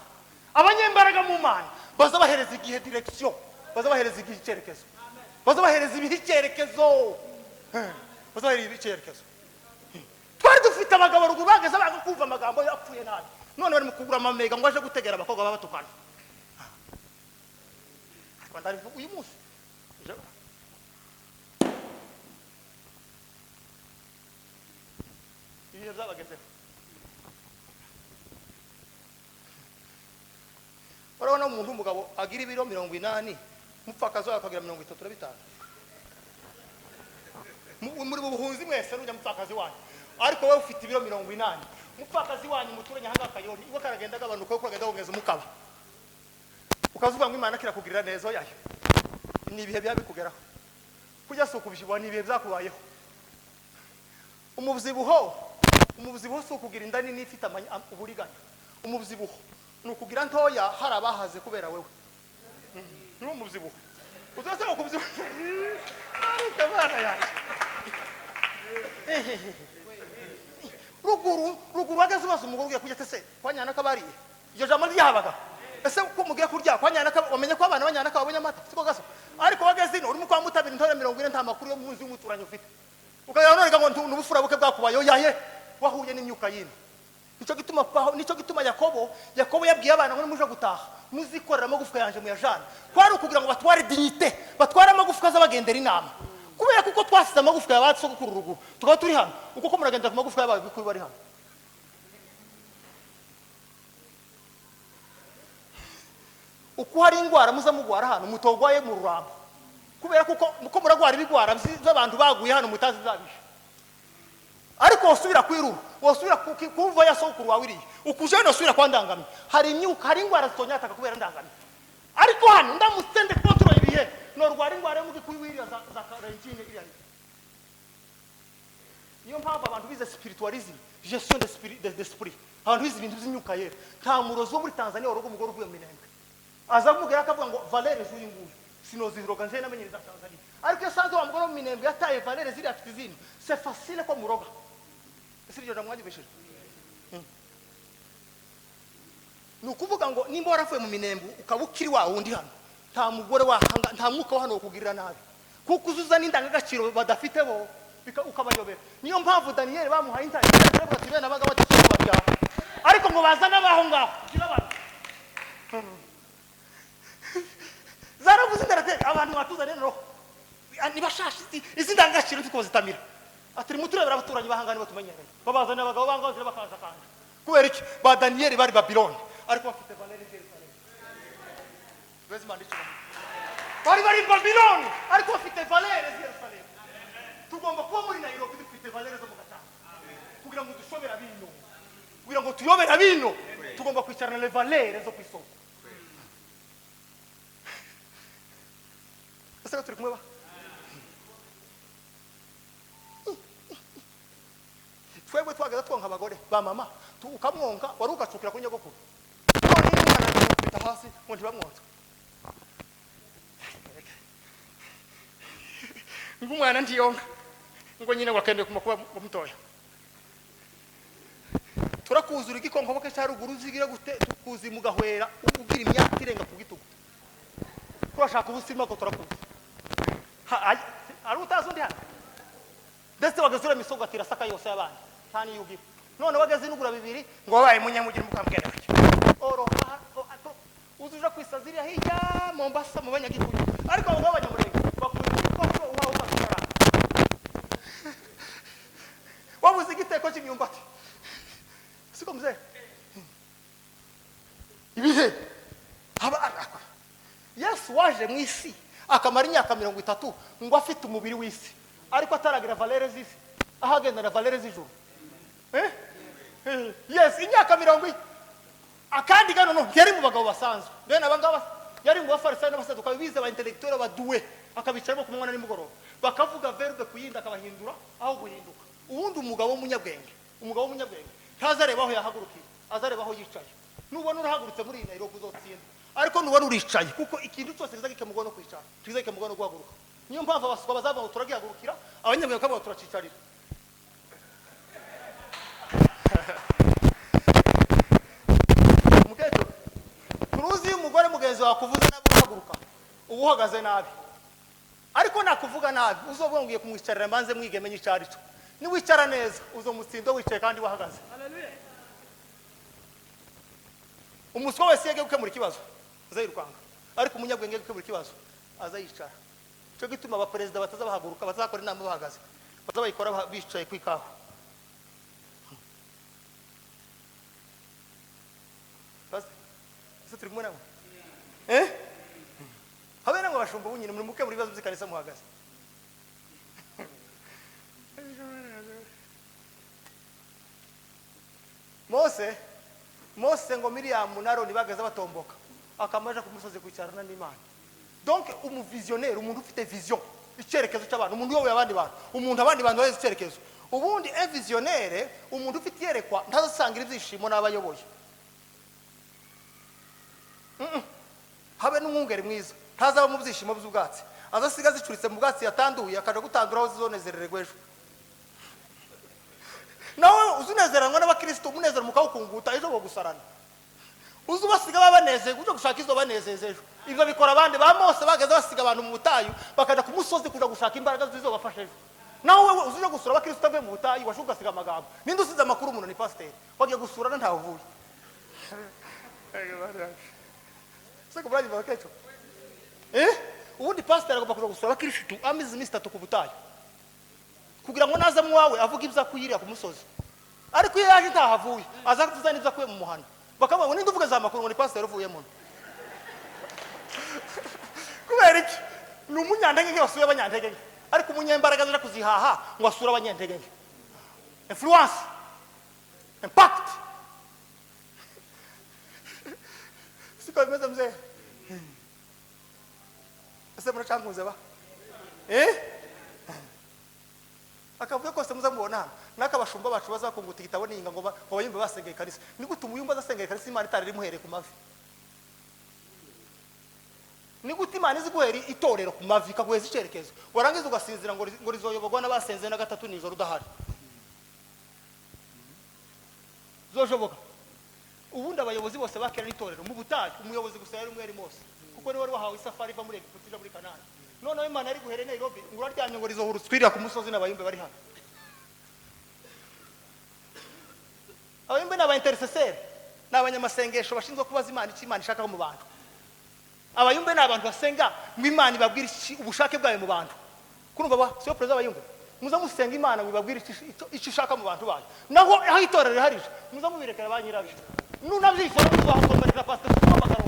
abanyembaraga mu Mana baza bahereza igihe direction baza bahereza igihe icyerekezo baza bahereza ibihe icyerekezo baza bahereza icyerekezo twari dufite abagabo ruguru bageze banga kumva amagambo yapfuye nabi none bari mu kugura amamega ngo aje gutegera abakobwa babatukana kwandari uyu munsi ibihe byabageze barabona umuntu umugabo agira ibiro 80 mupfakazo akagira 35 muri buhunzi mwese n'ujya mupfakazi wanyu ariko wowe ufite ibiro 80 mupfakazi wanyu muturanye hanga kayoni ibo karagenda gabanuka uko kagenda kongeza umukaba ukazuba ngo Imana kirakugirira neza yayo ni ibihe byabikugeraho kujya soko bishibwa ni ibihe byakubayeho umubyibuho so kugira inda nini ifite uburiganya umubyibuho nukugira ntoya hari abahaze kubera wewe ni umubyibuho uzasaba kubyibuho ariko bana yaje ruguru wageze bose umugore ugiye kujya tese kwanyana kabariye iyo jambo ryahabaga ese ko mugiye kurya kwanyana wamenye ko abana banyana kabonye amata siko gaso ariko wageze ino urimo kwa mutabira intore 40 nta makuru yo munzi y'umuturanye ufite ukayaboneka ngo ntubufura buke bwakubayo yaye wahuye n'imyuka yino nicyo gituma yakobo yabwiye abana ngo nimuje gutaha muzikorera amagufwa yanje muyajana, kwari ukugira ngo batware dignité, batware amagufwa azabagendera inama, kubera kuko twasize amagufwa y'abasogokuru ruguru tukaba turi hano, uko ko muragenda ku magufwa y'abawe bikuru bari hano. Uko hari ingwara muza mugwara hano mutogwaye mu rurambo, kubera kuko muko muragwara ibigwara by'abantu baguye hano mutazi zabisha, ariko wasubira kwirura, wasubira kumva ya sokuru wawe iriye, ukuje no subira kwandangami, hari imyuka, hari ingwara zitonyataka kubera ndangami, ariko hano ndamusende control ibihe no rwara ingwara mu gikwiwiriya za karantine iriya. Niyo mpamvu abantu bize spiritualism, gestion d'esprit, abantu bize ibintu by'imyuka yera. Nta murozi wo muri Tanzania warogo umugore uvuye mu Minembwe azamubwira akavuga ngo valere z'uyu nguyu sinoziroga nje namenyereza Tanzania, ariko yasanze wa mugore mu Minembwe yataye valere ziri afite izindi, c'est facile ko muroga. Ese ryo namwagibesheje ni ukuvuga ngo nimba waravuye mu Minembwe ukaba ukiri wa wundi hano, nta mugore wahanga, nta mwuka wa hano wo kugirira nabi, kuko uzuza n'indangagaciro badafite bo ukabayobera. Niyo mpamvu Daniel bamuhaye intare ati bene abaga batishoboye, ariko ngo bazana abaho ngaho kirabana zaravuze ndarate abantu batuzane no nibashashi izi ndangagaciro tuko zitamira, ati muturebera abaturanyi bahangane batumenyereye, babazana abagabo bangaze bakaza kanje, kubera iki ba Daniel bari Babylon ariko bafite valere Jerusalem. Bezimana icyo bari Babylon ariko bafite valere Jerusalem. Tugomba kuba muri Nairobi dufite valere zo mugata, kugira ngo dushobera bino, kugira ngo tuyobera bino tugomba kwicarana le valere zo kwisoko. Ese turi kumwe ba twebwe twagaza twonka abagore ba mama ukamwonka wari ugacukira ku nyogokuru, none n'umwana akubita hasi ngo ntibamwonsa, ngo umwana ntiyonka ngo nyine wakende kumakuba mutoya. Turakuzura igikonko ke cyaruguru zigira gute tukuzi mugahwera ugira imyaka irenga ku gitugu, turashaka ubusima ko turakuzi ari utazi undi hano ndetse bagazura imisogo atira saka yose y'abandi tani yugira, none wageze nugura bibiri ngo wabaye munyamugira mukambwenda bake oroha uzuja kwisazira hirya Mombasa mu banyagikuyu, ariko abo b'abanyamurenge bakubita ko uhawe ukashara wabuze igiteko cy'imyumbati siko mzee ibihe Yesu waje mu isi akamara imyaka 30 ngo afite umubiri w'isi, ariko ataragira valere z'isi, ahagendana valere z'ijuru. Yes, imyaka 30 akandi gano no yari mu bagabo basanzwe, bene abangaba yari mu bafarisayo n'abasaduka bize ba intellectuel baduwe, akabicaramo ku mwana nimugoroba bakavuga verbe kuyinda akabahindura aho guhinduka. Ubundi umugabo w'umunyabwenge ntazareba aho yahagurukiye, azareba aho yicaye. Nubona urahagurutse muri Nairobi uzotsinda, ariko nubona uricaye, kuko ikintu cyose kizagike mugono kwicara, kizagike mugono guhaguruka. Niyo mpamvu abaswa bazava ngo turagihagurukira, abanyabwenge bakaba turacicarira. Mugeto turuzi umugore mugenzi wakuvuza nabi uhaguruka ubu uhagaze nabi, ariko nakuvuga nabi uzovuga ngiye kumwicarira mbanze mwigemenye icarico, ni wicara neza uzomutsindo wicaye kandi wahagaze. Haleluya. Umuswa wese yege gukemura ikibazo azayirukanga, ariko umunyabwenge gukemura ikibazo azayicara. Cyo gituma aba president batazabahaguruka, bazakora inama bahagaze, bazabayikora bicaye kwikaho. Ese turi kumwe nawe habera ngo bashumba bunyine muri mukemura ibibazo by'ikanisa muhagaze. Mose ngo Miriam na Aroni bagaza batomboka akamaje ku musozi kwicarana n'Imana. Donc umuvisionnaire, umuntu ufite vision, icyerekezo cy'abantu, umuntu yowe abandi bantu, umuntu abandi bantu wese icyerekezo. Ubundi visionnaire, umuntu ufite yerekwa ntazasangira ibyishimo n'abayoboye. Habe n'umwungere mwiza ntazaba mu byishimo by'ubwatsi, azasiga zicuritse mu bwatsi yatanduye akaje gutanduraho zizonezererwe ejo. Nawe uzunezeranwa n'abakristo umunezero mukawukunguta ejo bo gusarana, uzubasiga babanezeye uje gushaka izo banezeze ejo. Ibyo bikora abandi ba Mose bageze basiga abantu mu butayu bakaja ku musozi kuja gushaka imbaraga zizobafasha ejo. nawe wewe uzuje gusura abakristo ave mu butayi washuka siga amagambo ninde usize amakuru umuntu ni pasteur wagiye gusura na ntawe uvuye seko braji bakecho ubundi pasteur agomba kuza gusura abakristo amize iminsi 3 ku butayi kugira ngo naza mu wawe avuga ibyo akuyirira ku musozi ariko iyo yaje ntahavuye aza kuzana ibyo akuye mu muhana bakavuga ngo ninde uvuga za makuru ngo ni pasteur uvuye mu kubera iki ni umunyantege nke wasuye abanyantege nke ariko umunyembaraga aje kuzihaha ngo asura abanyantege nke influence impact siko bimeze mzee ese muracyanguze ba akavuga ko se muza mubona nakabashumba bacu bazakunguta igitabo ninga ngo bayumbe basengeye kanisa ni gute umuyumba azasengeye kanisa Imana itari rimuhereye ku mavi ni gute Imana iziguhera itorero ku mavi kaguheza icyerekezo warangiza ugasinzira ngo rizoyoborwa n'abasenze na gatatu nijoro udahari zojoboka ubundi abayobozi bose bakera n'itorero mu butayu umuyobozi gusa yari umweri mose kuko ni wari wahawe isafari iva muri Egiputa ija muri Kanani none Imana ari guhere Nairobi ngo uraryamye ngo rizohura twirira ku musozi n'abayumbe bari hano abayumbe n'aba intercessor n'abanyamasengesho bashinzwe kubaza Imana icyo Imana ishaka mu bantu abayumbe n'abantu basenga ngo Imana ibabwira ubushake bwayo mu bantu kurumva ba siyo president abayumbe muza musenga Imana wibabwira icyo ishaka mu bantu bayo naho aho itorero riharije muza mubirekera banyirabyo nunavyifo n'uzaho komera pastor kubamakaro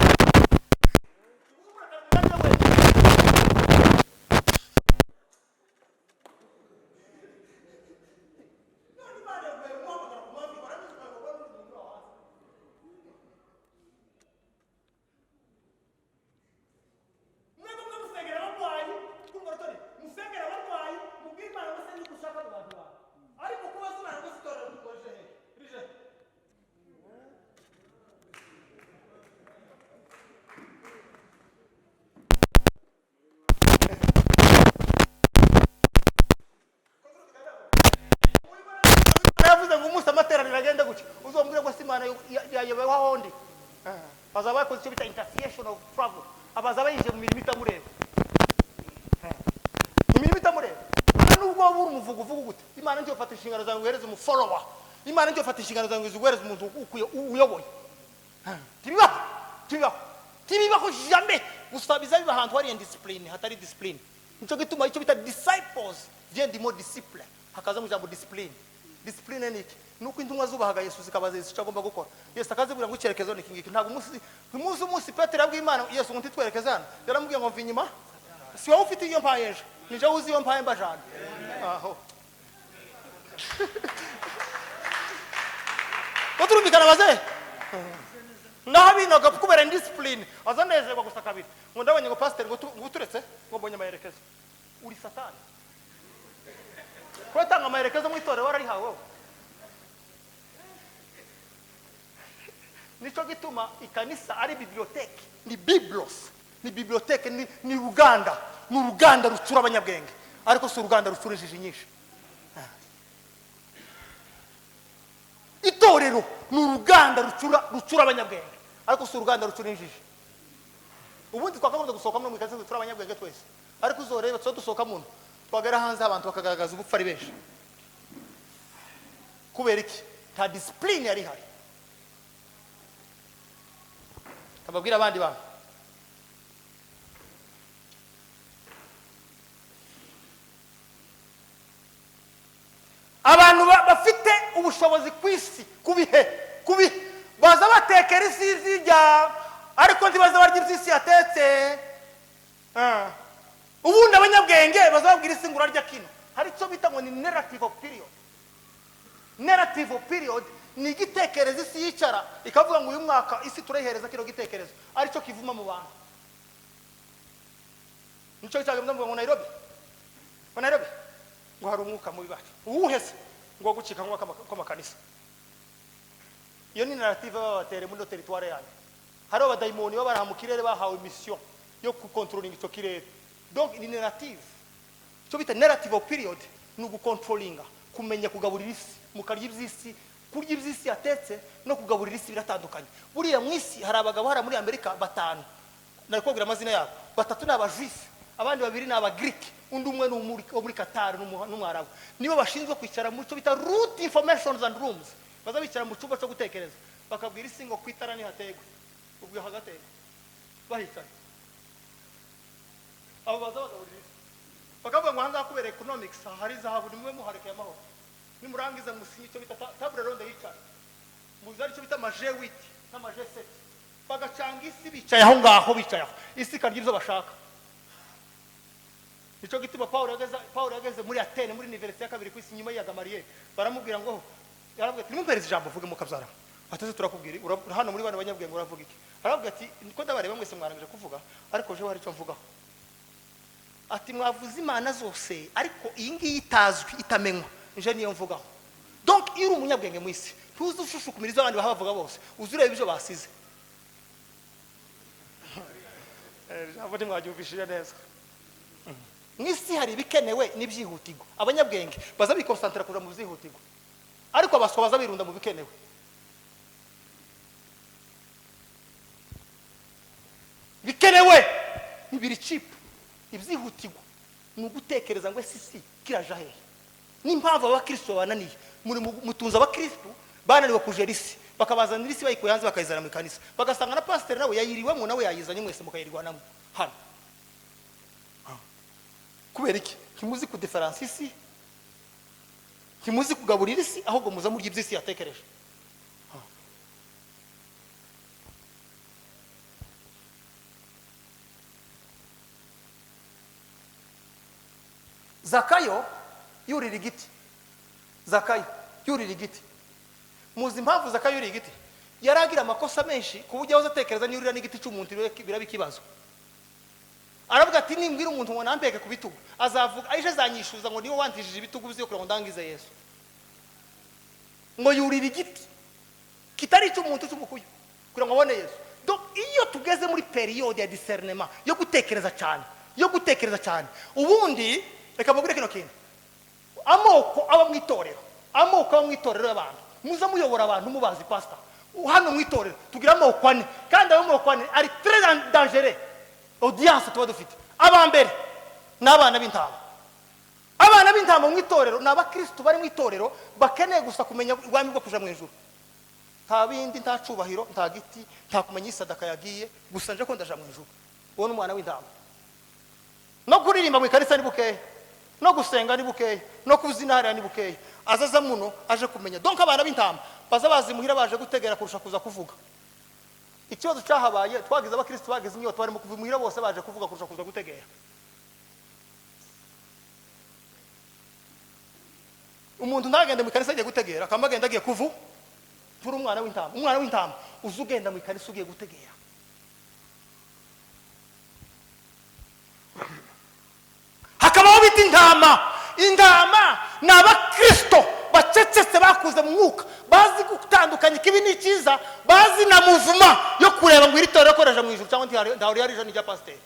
yayobewa hondi bazaba ko cyo bita intercession of travel abazaba yije mu mirimo itamureba mu mirimo itamureba nubwo buri umuvugo uvuga gute Imana ngiye fata inshingano zawe uhereze mu follower Imana ngiye fata inshingano zawe uhereze umuntu uyoboye tibibaho jamais gusabiza biba ahantu hari indiscipline hatari discipline nico gituma icyo bita disciples vient du mot disciple hakaza mu jambo discipline discipline niki nuko intumwa zubahaga Yesu zikabaza Yesu cyagomba gukora Yesu akazibura ngo icyerekezo niki ngiki ntabwo umunsi Petero abwiye Imana Yesu ngo ntitwerekezana yaramubwiye ngo mva inyuma si wowe ufite iyo mpayeje nije uzi iyo mpaye mbajana aho baturumvikana baze nahabinaga kubera discipline azanezerwa gusa kabiri ngo ndabonye ngo pastor ngo uturetse ngo mbonye amayerekezo uri satani kwatanga amayerekezo mu itorero wararihawe nico gituma ikanisa ari biblioteke ni biblos ni biblioteke ni ruganda n'uruganda rucura abanyabwenge ariko si uruganda rucura injiji nyinshi itorero ni uruganda rucura abanyabwenge ariko si uruganda rucura injiji ubundi twakagombye gusohoka mu ikanisa ducura abanyabwenge twese ariko uzoreba tso dusohoka mu twagera hanze abantu bakagaragaza ubupfu ari benshi kubera iki nta discipline yari hari ababwira abandi bantu abantu bafite ubushobozi kwisi kubihe baza batekera isi zijya ariko ntibaza barya ibyisi yatetse ubundi abanyabwenge baza babwira isi ngura rya kino hari cyo bita ngo ni narrative period ni igitekerezo isi yicara ikavuga ngo uyu mwaka isi turehereza kino gitekerezo aricyo kivuma mu bantu nico cyagomba ngo Nairobi ngo hari umwuka mubi bacu uwuhese ngo gucika ngo kw'amakanisa iyo ni narrative babatere muri territoire yanyu hari abadayimoni babaraha mu kirere bahawe mission yo controlling icyo kirere donc ni narrative cyo bita narrative period ni ugucontrollinga kumenya kugaburira isi mukarya ibyisi kurya ibyisi yatetse no kugaburira isi biratandukanye buriya mu isi hari abagabo hari muri Amerika batanu nakubwira amazina yabo batatu n'abajuif abandi babiri ni abagiriki, undi umwe ni wo muri Qatar n'umwarabu. Nibo bashinzwe kwicara mu cyo bita root informations and rooms. Baza bicara mu cyumba cyo gutekereza bakabwira isi ngo kwitara ni hategwa ubwo hagatega bahicara abo baza bagaburira bakavuga ngo hanza kubera economics hari zahabu nimwe muharekeye amahoro nimurangiza musinyi cyo bita table ronde yicara muzari cyo bita maje witi n'amaje set bagacanga isi bicaye aho ngaho bicaye aho isi karya ibyo bashaka. Nico gituma Paulo yageze muri Atene muri universite ya kabiri ku isi nyuma ya Gamaliel baramubwira ngo yarabwiye ati nimumpereze ijambo vuge mukabyara ateze turakubwira hano muri bana banyabwenge uravuga iki. Arabwiye ati niko ndabareba mwese mwarangije kuvuga ariko je hari cyo mvugaho. Ati mwavuze imana zose ariko iyi ngiyi itazwi itamenywa nje niyo mvugaho. Donc iyo umunyabwenge mu isi tuzi ushushukumiriza abandi bahavuga bose uzureba ibyo basize. Abandi mwabyumvishije neza. Mwisi hari bikenewe n'ibyihutirwa. Abanyabwenge baza bikonsantra kuja mu byihutirwa. Ariko abaswa baza birunda mu bikenewe. Bikenewe nibiri cheap. Ibyihutirwa ni ugutekereza ngo sisi kiraja hehe. N'impamvu abakristo bananiye muri mutunza abakristo bananiwe kujera isi bakabazanira isi bayikuye hanze bakayizana mu kanisa bagasanga na pastor nawe yayiriwemo nawe yayizanye mwese mukayirwanamo hano. Kubera iki kimuzi ku difference isi kimuzi kugaburira isi ahubwo muza muri iby'isi yatekereje. Zakayo yurira igiti. Zakayo yurira igiti. Muzi impamvu Zakayo yurira igiti? Yaragira amakosa menshi ku buryo azatekereza ni yurira n'igiti cy'umuntu birabikibazo. Aravuga ati nimbwira umuntu ngo nampeke ku bitugu azavuga aje zanyishuza ngo niwe wantishije ibitugu biziye kugira ngo ndangize Yesu. Ngo yurira igiti kitari cy'umuntu cy'umukuyo kugira ngo abone Yesu. Donc iyo tugeze muri periode ya discernement yo gutekereza cyane ubundi reka mubwire kino kintu amoko aba mu itorero y'abantu muza muyobora abantu mubazi pastor hano mu itorero tugira amoko ane kandi ayo moko ane ari très dangereux. Audience tuba dufite abambere n'abana b'intama. Abana b'intama mu itorero n'abakristo bari mu itorero bakeneye gusa kumenya ubwami bwo kuja mu ijuru. Nta bindi nta cubahiro nta giti nta kumenya isadaka yagiye gusa nje ko ndaja mu ijuru. Uwo n'umwana w'intama. No kuririmba mu ikarisa ni bukeye no gusenga ni bukeye no kuzinara ni bukeye azaza muno aje kumenya. Donc abana b'intama bazabazi muhira baje gutegera kurusha kuza kuvuga. Ikibazo cyahabaye twagize abakristo bagize inyota barimo kuvuga bose baje kuvuga kurusha kuza gutegera. Umuntu ntagende mu kanisa agiye gutegera akamagenda agiye kuvu pura umwana w'intama uzugenda mu kanisa ugiye gutegera. Hakabaho biti intama n'abakristo bacecetse bakuze mu mwuka bazi gutandukanya ikibi n'ikiza bazi na muvuma yo kureba ngo iritorero koreje mu ijuru cyangwa ndahori yarije n'ijya pasteur.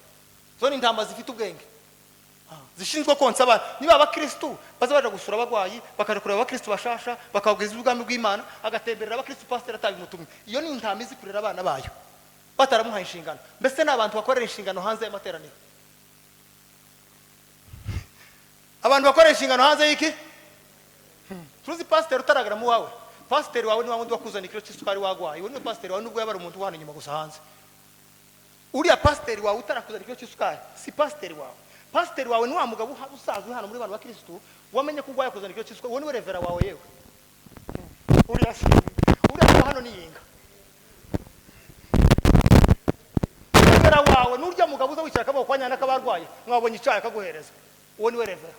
Zo ni intama zifite ubwenge zishinzwe konsa abantu. Niba abakristo bazabaje gusura abagwayi bakarekureba abakristo bashasha bakabwiza ubwami bw'Imana agatemberera abakristo pasteur atabimutumye. Iyo ni intama izi kurera abana bayo bataramuhaye inshingano. Mbese n'abantu bakorera inshingano hanze y'amateraniro. Abantu bakorera inshingano hanze y'iki? Tuzi pasteur utaragara mu wawe. Pasteur wawe ni wa wundi wakuzana ikiro cy'isukari wagwaye. Uwo ni pasteur wawe nubwo yabara umuntu uhana inyuma gusa hanze. Uriya pasteur wawe utarakuzana ikiro cy'isukari si pasteur wawe. Pasteur wawe ni wa mugabo usazwe hano muri bantu ba Kristo wamenye ko ugwaye kuzana ikiro cy'isukari. Uwo ni we revera wawe yewe. Uriya hano ni yinga. Revera wawe nurya mugabo uza wicara kabako kwanyana kabarwaye mwabonye icyaha kaguhereza. Uwo ni we revera.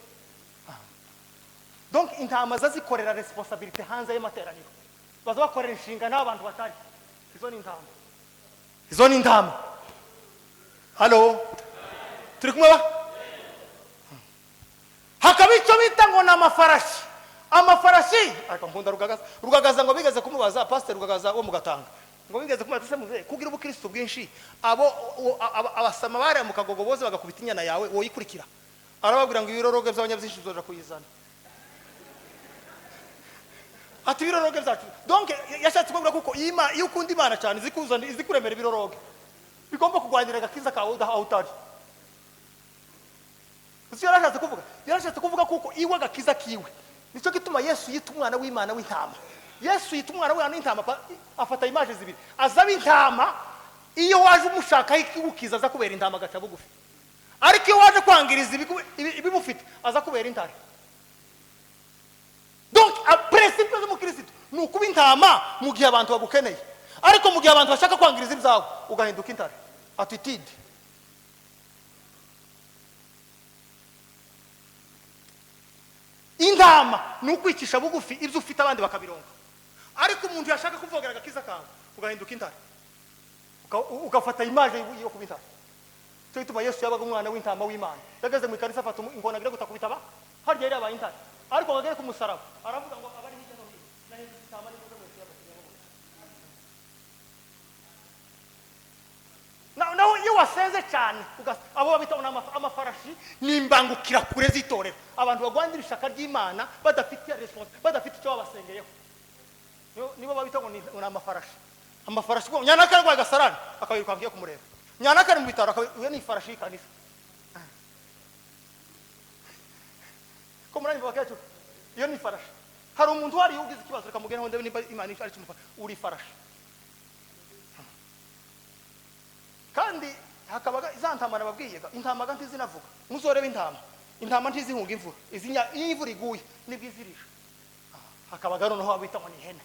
Donc intama zazikorera responsibility hanze y'amateraniro. Baza bakorera inshingano abantu batari. Izo ni intama. Halo. Turi kumwe ba? Hakabico bita ngo n'amafarashi. Amafarashi akankunda rugagaza ngo bigeze kumubaza pastor rugagaza wo mugatanga. Ngo bigeze kumubaza se muze kugira ubukristo bwinshi abasama bare mu kagogo bose bagakubita inyana yawe woyikurikira. Arababwira ngo ibiroroge by'abanyabyinshi uzoja kuyizana. Ati biroroge byacu. Donc yashatse kuvuga kuko iyo ukunda Imana cyane izikuremera ibiroroge bigomba kugwanira gakiza kawe utari. uzi yarashatse kuvuga kuko iwe agakiza kiwe. Nicyo gituma Yesu yita umwana w'Imana w'intama. Yesu yita umwana w'Imana w'intama, afata imaje zibiri. Azaba intama, iyo waje umushaka ikigukiza aza kubera intama agaca bugufi. Ariko iyo waje kwangiriza ibimufite aza kubera intare. Donc principe z'umukristo ni ukuba intama mu gihe abantu bagukeneye, ariko mu gihe abantu bashaka kwangiriza ibyawe ugahinduka intare. Attitude. Intama ni ukwicisha bugufi ibyo ufite abandi bakabironga, ariko umuntu yashaka kuvogera agakiza kawe ugahinduka intare, ugafata imaje yo kuba intare. Cyo gituma Yesu yabaga umwana w'intama w'Imana. Yageze mu ikanisa afata ingona agira gutakubita ba harya yari abaye intare, ariko bagere ku musaraba aravuga ngo abari hirya no hino nahinduka intama n'ingoga mwese y'abakinyabwo. Naho iyo wasenze cyane abo babita amafarashi nimbangukira kure z'itorero, abantu bagwandira ishaka ry'Imana badafite response, badafite icyo babasengeyeho, nibo babita ngo ni amafarashi. Amafarashi ngo nyana karwaye gasarani akabiruka ngiye kumureba, nyana kari mu bitaro akabiruka ni farashi y'Ikanisa. Ko murani bakacu iyo ni farashi. Hari umuntu wari ugize ikibazo kamugena ho ndebe Imana ari cyumufa uri farashi. Kandi hakabaga izantama nababwiyega intama ganti zinavuga muzorebe intama ntizihunga imvura, izinya imvura iguye nibwizirisha. Hakabaga no habita ngo ni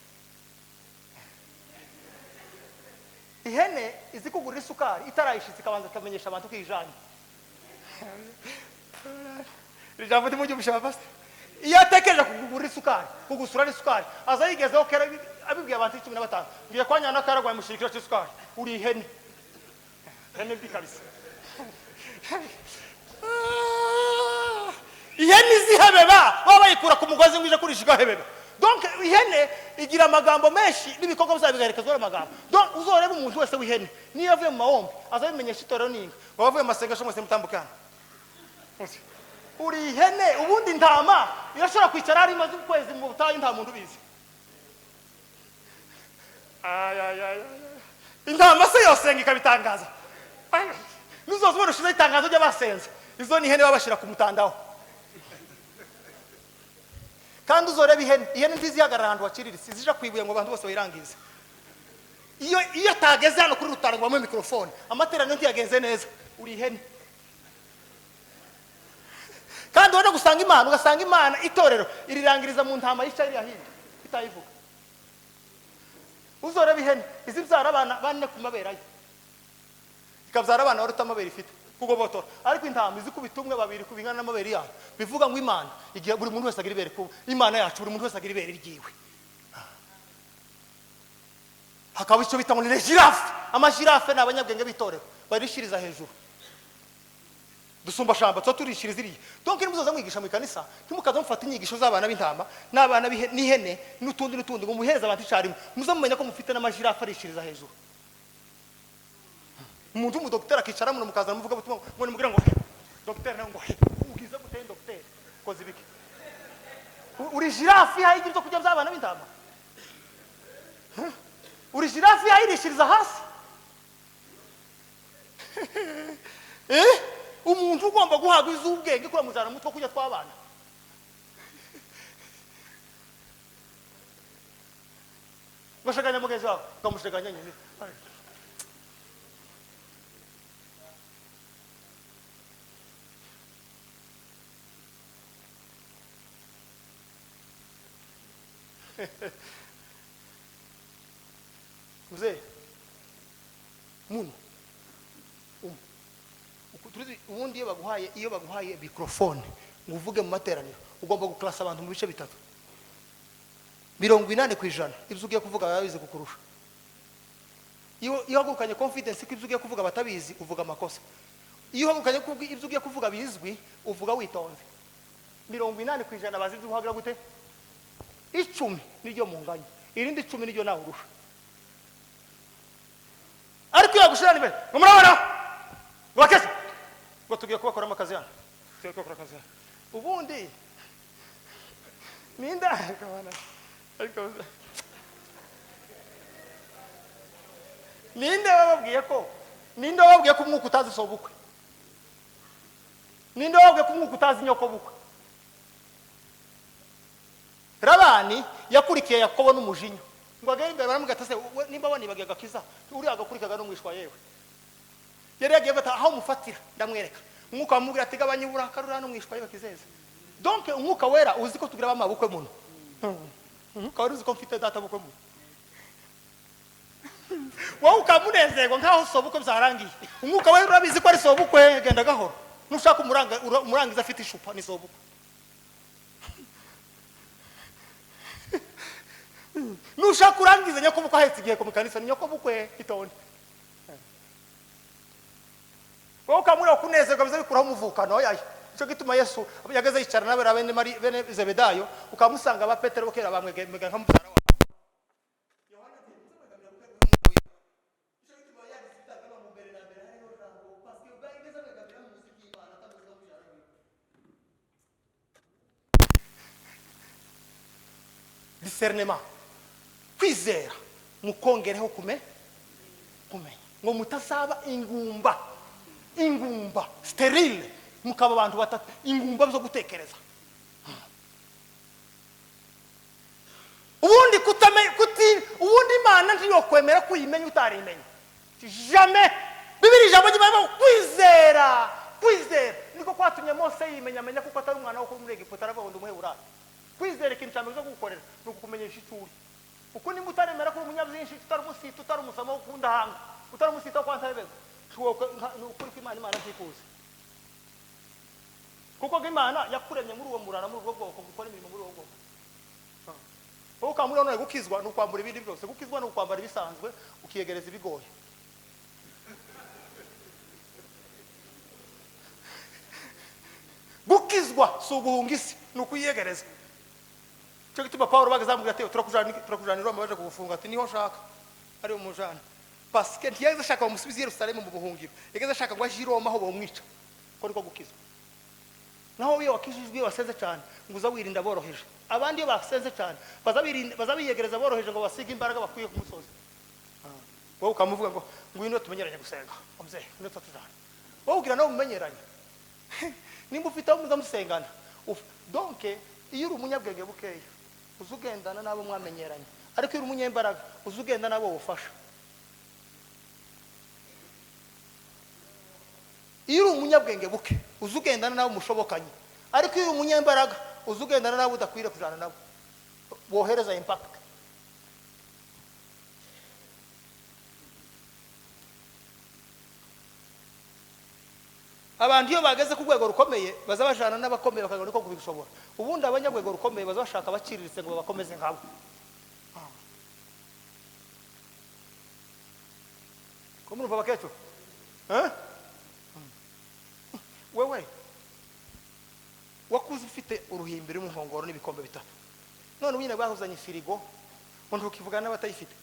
ihene izikugurira isukari itarayishitse kabanza kamenyesha abantu kwijanye. Rijambo ndimujye mushaba basi iyo atekereje kugurira isukari kugusura isukari aza yigezeho kera abibwiye abantu 15 ngiye kwanyana karagwa mushirikira isukari uri ihene. Ihene bikabisa. Ihene zihebeba babayikura ku mugozi ngije kurishiga hebeba. Donc ihene igira amagambo menshi n'ibikoko byabigaherekezwa amagambo. Donc uzoreba umuntu wese w'ihene niyo avuye mu mahombe azabimenyesha itorero ninga bavuye masengesho mwese mutambukana. Uri ihene ubundi intama irashobora kwicara ari maze ukwezi mu butayu nta muntu bizi. Intama se yosenga ikabitangaza. Nuzozubona ushize itangazo ry'abasenze izo ni ihene babashira ku mutandaho. Kandi uzoreba ihene ntizihagarara ahantu waciriritse zija kwibuye ngo abantu bose bayirangize. Iyo tageze hano kuri rutaro ngwamo mikrofone amaterano ntiyagenze neza uri ihene. Kandi wone ugasanga Imana itorero irirangiriza mu ntama y'icari yahinda itayivuga. Uzoreba ihene izibyara abana bane ku mabera ye ikabyara abana baruta amabere ifite kugobotora, ariko intama izikubitumwe babiri kubingana n'amabere yayo bivuga ngo Imana igihe buri muntu wese agira ibere ku Imana yacu, buri muntu wese agira ibere ryiwe. Hakaba icyo bita ngo ni girafe. Amagirafe ni abanyabwenge bitorero barishiriza hejuru dusumba shamba tso turishiriza iriye. Donc nimuzoza mwigisha mu ikanisa ntimukaza mufata inyigisho z'abana b'intama n'abana n'ihene n'utundi ngo muheza abantu icarimu muzamumenya ko mufite n'amagirafe arishiriza hejuru. Umuntu mu docteur akicara mu mukaza muvuga butumwa ngo nimubwira ngo docteur nawe ngo ugize guteye docteur kozi biki uri girafe hayi ibyo kujya by'abana b'intama. Uri girafe hayirishiriza hasi. Umuntu ugomba guhabwa izubwenge kuri muzana mutwe kujya twabana. Bashaganya mugeze wawe kamushaganya nyine. Mzee muno ubundi iyo baguhaye microphone ngo uvuge mu materaniro ugomba guklasa abantu mu bice bitatu. 80% ibyo ugiye kuvuga babizi kukurusha. Iyo hagukanye confidence ko ibyo ugiye kuvuga batabizi uvuga amakosa. Iyo hagukanye ko ibyo ugiye kuvuga bizwi uvuga witonze. 80% bazi ibyo uhagira gute 10 niryo munganye irindi 10 niryo nawe urusha. Ariko yagushira nibe ngo murabona wakese ngo tugiye kubakora amakazi yana tugiye kubakora akazi yana ubundi ninda kabana ariko ninde wababwiye ko umwuka utazi sobukwe ninde wabwe ko umwuka utazi nyoko bukwe? Labani yakurikiye Yakobo n'umujinya ngo agende baramubwira ati se nimba wanibagiye agakiza uri agakurikaga no mwishwa yewe. Yari yagiye bata aho mufatira ndamwereka. Umwuka wamubwira ati gabanya uburakari uri no mwishwa yewe kizeze. Donc umwuka wera uzi ko tugira bamabukwe muno. Umwuka wera uzi ko mfite data bukwe muno. Wowe ukamunezerwa nkaho sobukwe byarangiye. Umwuka wera urabizi ko ari sobukwe genda gahoro. Nushaka umurangiza afite ishupa ni sobukwe. Nushaka urangiza nyoko bukwe ahetse igihe ku mukanisa ni nyoko bukwe itonde. Wowe ukamura kunezerwa biza bikuraho umuvukano oyaye. Cyo gituma Yesu yageze yicara n'abera bene Zebedayo ukamusanga ba Petero bokera bamwega nkamutara wa. Yohana ati nzabagambira gukora cyo gituma yagizitaga bamubere na mbere hariho jambo parce que bageze bagambira mu muziki Imana atamuza kujara. Discernement. Kwizera mukongereho kumenya ngo mutasaba ingumba sterile mukaba abantu batatu ingumba zo gutekereza. Ubundi ubundi Imana ndiyo kwemera kuyimenya utarimenya jamais. Bibiri jambo gimana kwizera niko kwatumye Mose yimenya kuko atari umwana wo muri Egiputa aravuga ngo umuheburayo. Kwizera ikintu cyane cyo gukorera no kukumenyesha ituri. Uko nimba utaremera ko umunyabyinshi tutaramusita utaramusama ukunda hanga utaramusita kwa ntabeza ukuri ko Imana ntikuze kuko Imana yakuremye muri uwo murana muri ubwo bwoko gukora imirimo muri uwo bwoko. Wowe ukamura none gukizwa no kwambura ibindi byose gukizwa no kwambara ibisanzwe ukiyegereza ibigoye. Gukizwa so guhunga isi no kuyiyegereza. Cyo gituma Paulo bagazambwira ati turakujanira amabaje kugufunga ati niho shaka ari umujana parce que ntiyageze shaka bamusubize Yerusalemu mu buhungiro yageze shaka ngo aje Roma aho bomwica ko niko gukizwa. Naho wiyo wakijijwe waseze cyane nguza wirinda boroheje abandi baseze cyane bazabiyegereza boroheje ngo basige imbaraga bakwiye ku musozi. Wowe ukamuvuga ngo ngwino tumenyeranye gusenga omze ngwino tutujana wowe ugira no mumenyeranye nimba ufite aho muzamusengana donc iyo uri umunyabwenge bukeya uzugendana nabo mwamenyeranye ariko iyo uri umunyembaraga uzugenda nabo ufasha. Iyo uri umunyabwenge buke uzugendana nabo mushobokanye ariko iyo uri umunyembaraga uzugendana nabo udakwiriye kujana nabo bohereza impact. Abantu iyo bageze ku rwego rukomeye baza bajana n'abakomeye bakagana uko kubishobora. Ubundi abanyabwego rukomeye baza bashaka bakiriritse ngo bakomeze nkabo. Ko murumva bakecho? Wewe wakuze ufite uruhimbire mu nkongoro n'ibikombe bitatu. None unyine bahuzanye firigo ngo ntukivugana n'abatayifite.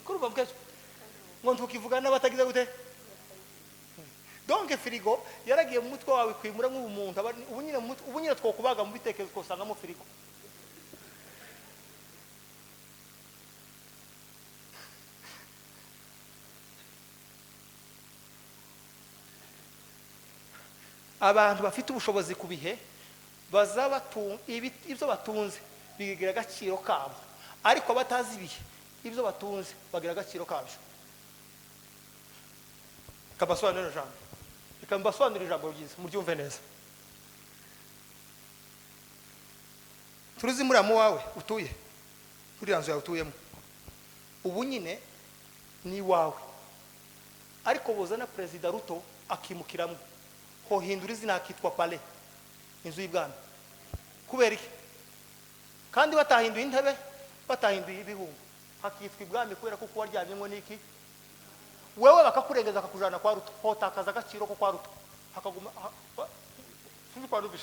Kurumva bakecho? Ngo ntukivugana n'abatagize gute? Donc firigo yaragiye mu mutwe wawe kwimura nk'umuntu ubunyine twokubaga mu bitekerezo twosangamo firigo. Abantu bafite ubushobozi kubihe bazaba ibyo batunze bigira agaciro kabo ariko batazi ibihe ibyo batunze bagira agaciro kabyo. Kabasobanurira jambo ikambasobanurira ijambo ryiza muryumve neza. Turuzi muramu wawe utuye kuri yanzu yawe utuyemo ubu nyine ni wawe ariko bozana President Ruto akimukiramo ho hindura izina akitwa Palais inzu y'ibwami kubera iki kandi batahinduye intebe batahinduye ibihungu hakitwa ibwami kubera ko waryamyemo niki wewe bakakurengeza akakujana kwa Ruto hotakaza agaciro ko kwa Ruto hakaguma sinzi kwa Ruto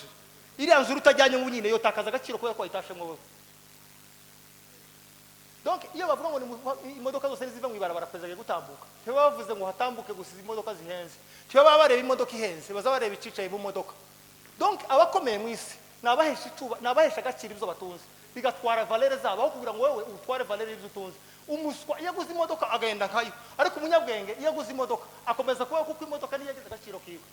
iriya nzu rutajyanye mu nyine yotakaza agaciro kubera ko itashemwe wewe. Donc iyo bavuga ngo imodoka zose ziva mu ibarabara President gutambuka ntiba bavuze ngo hatambuke gusiza imodoka zihenze ntiba bareba imodoka ihenze baza bareba icicaye mu modoka. Donc abakomeye mu isi nabahesha agaciro ibyo batunze bigatwara valere zabo aho kugira ngo wewe utware valere y'ibyo utunze umuswa iyo aguze imodoka agenda nkayo, ariko umunyabwenge iyo aguze imodoka akomeza kubaho kuko imodoka niyo yagize agaciro kiwe.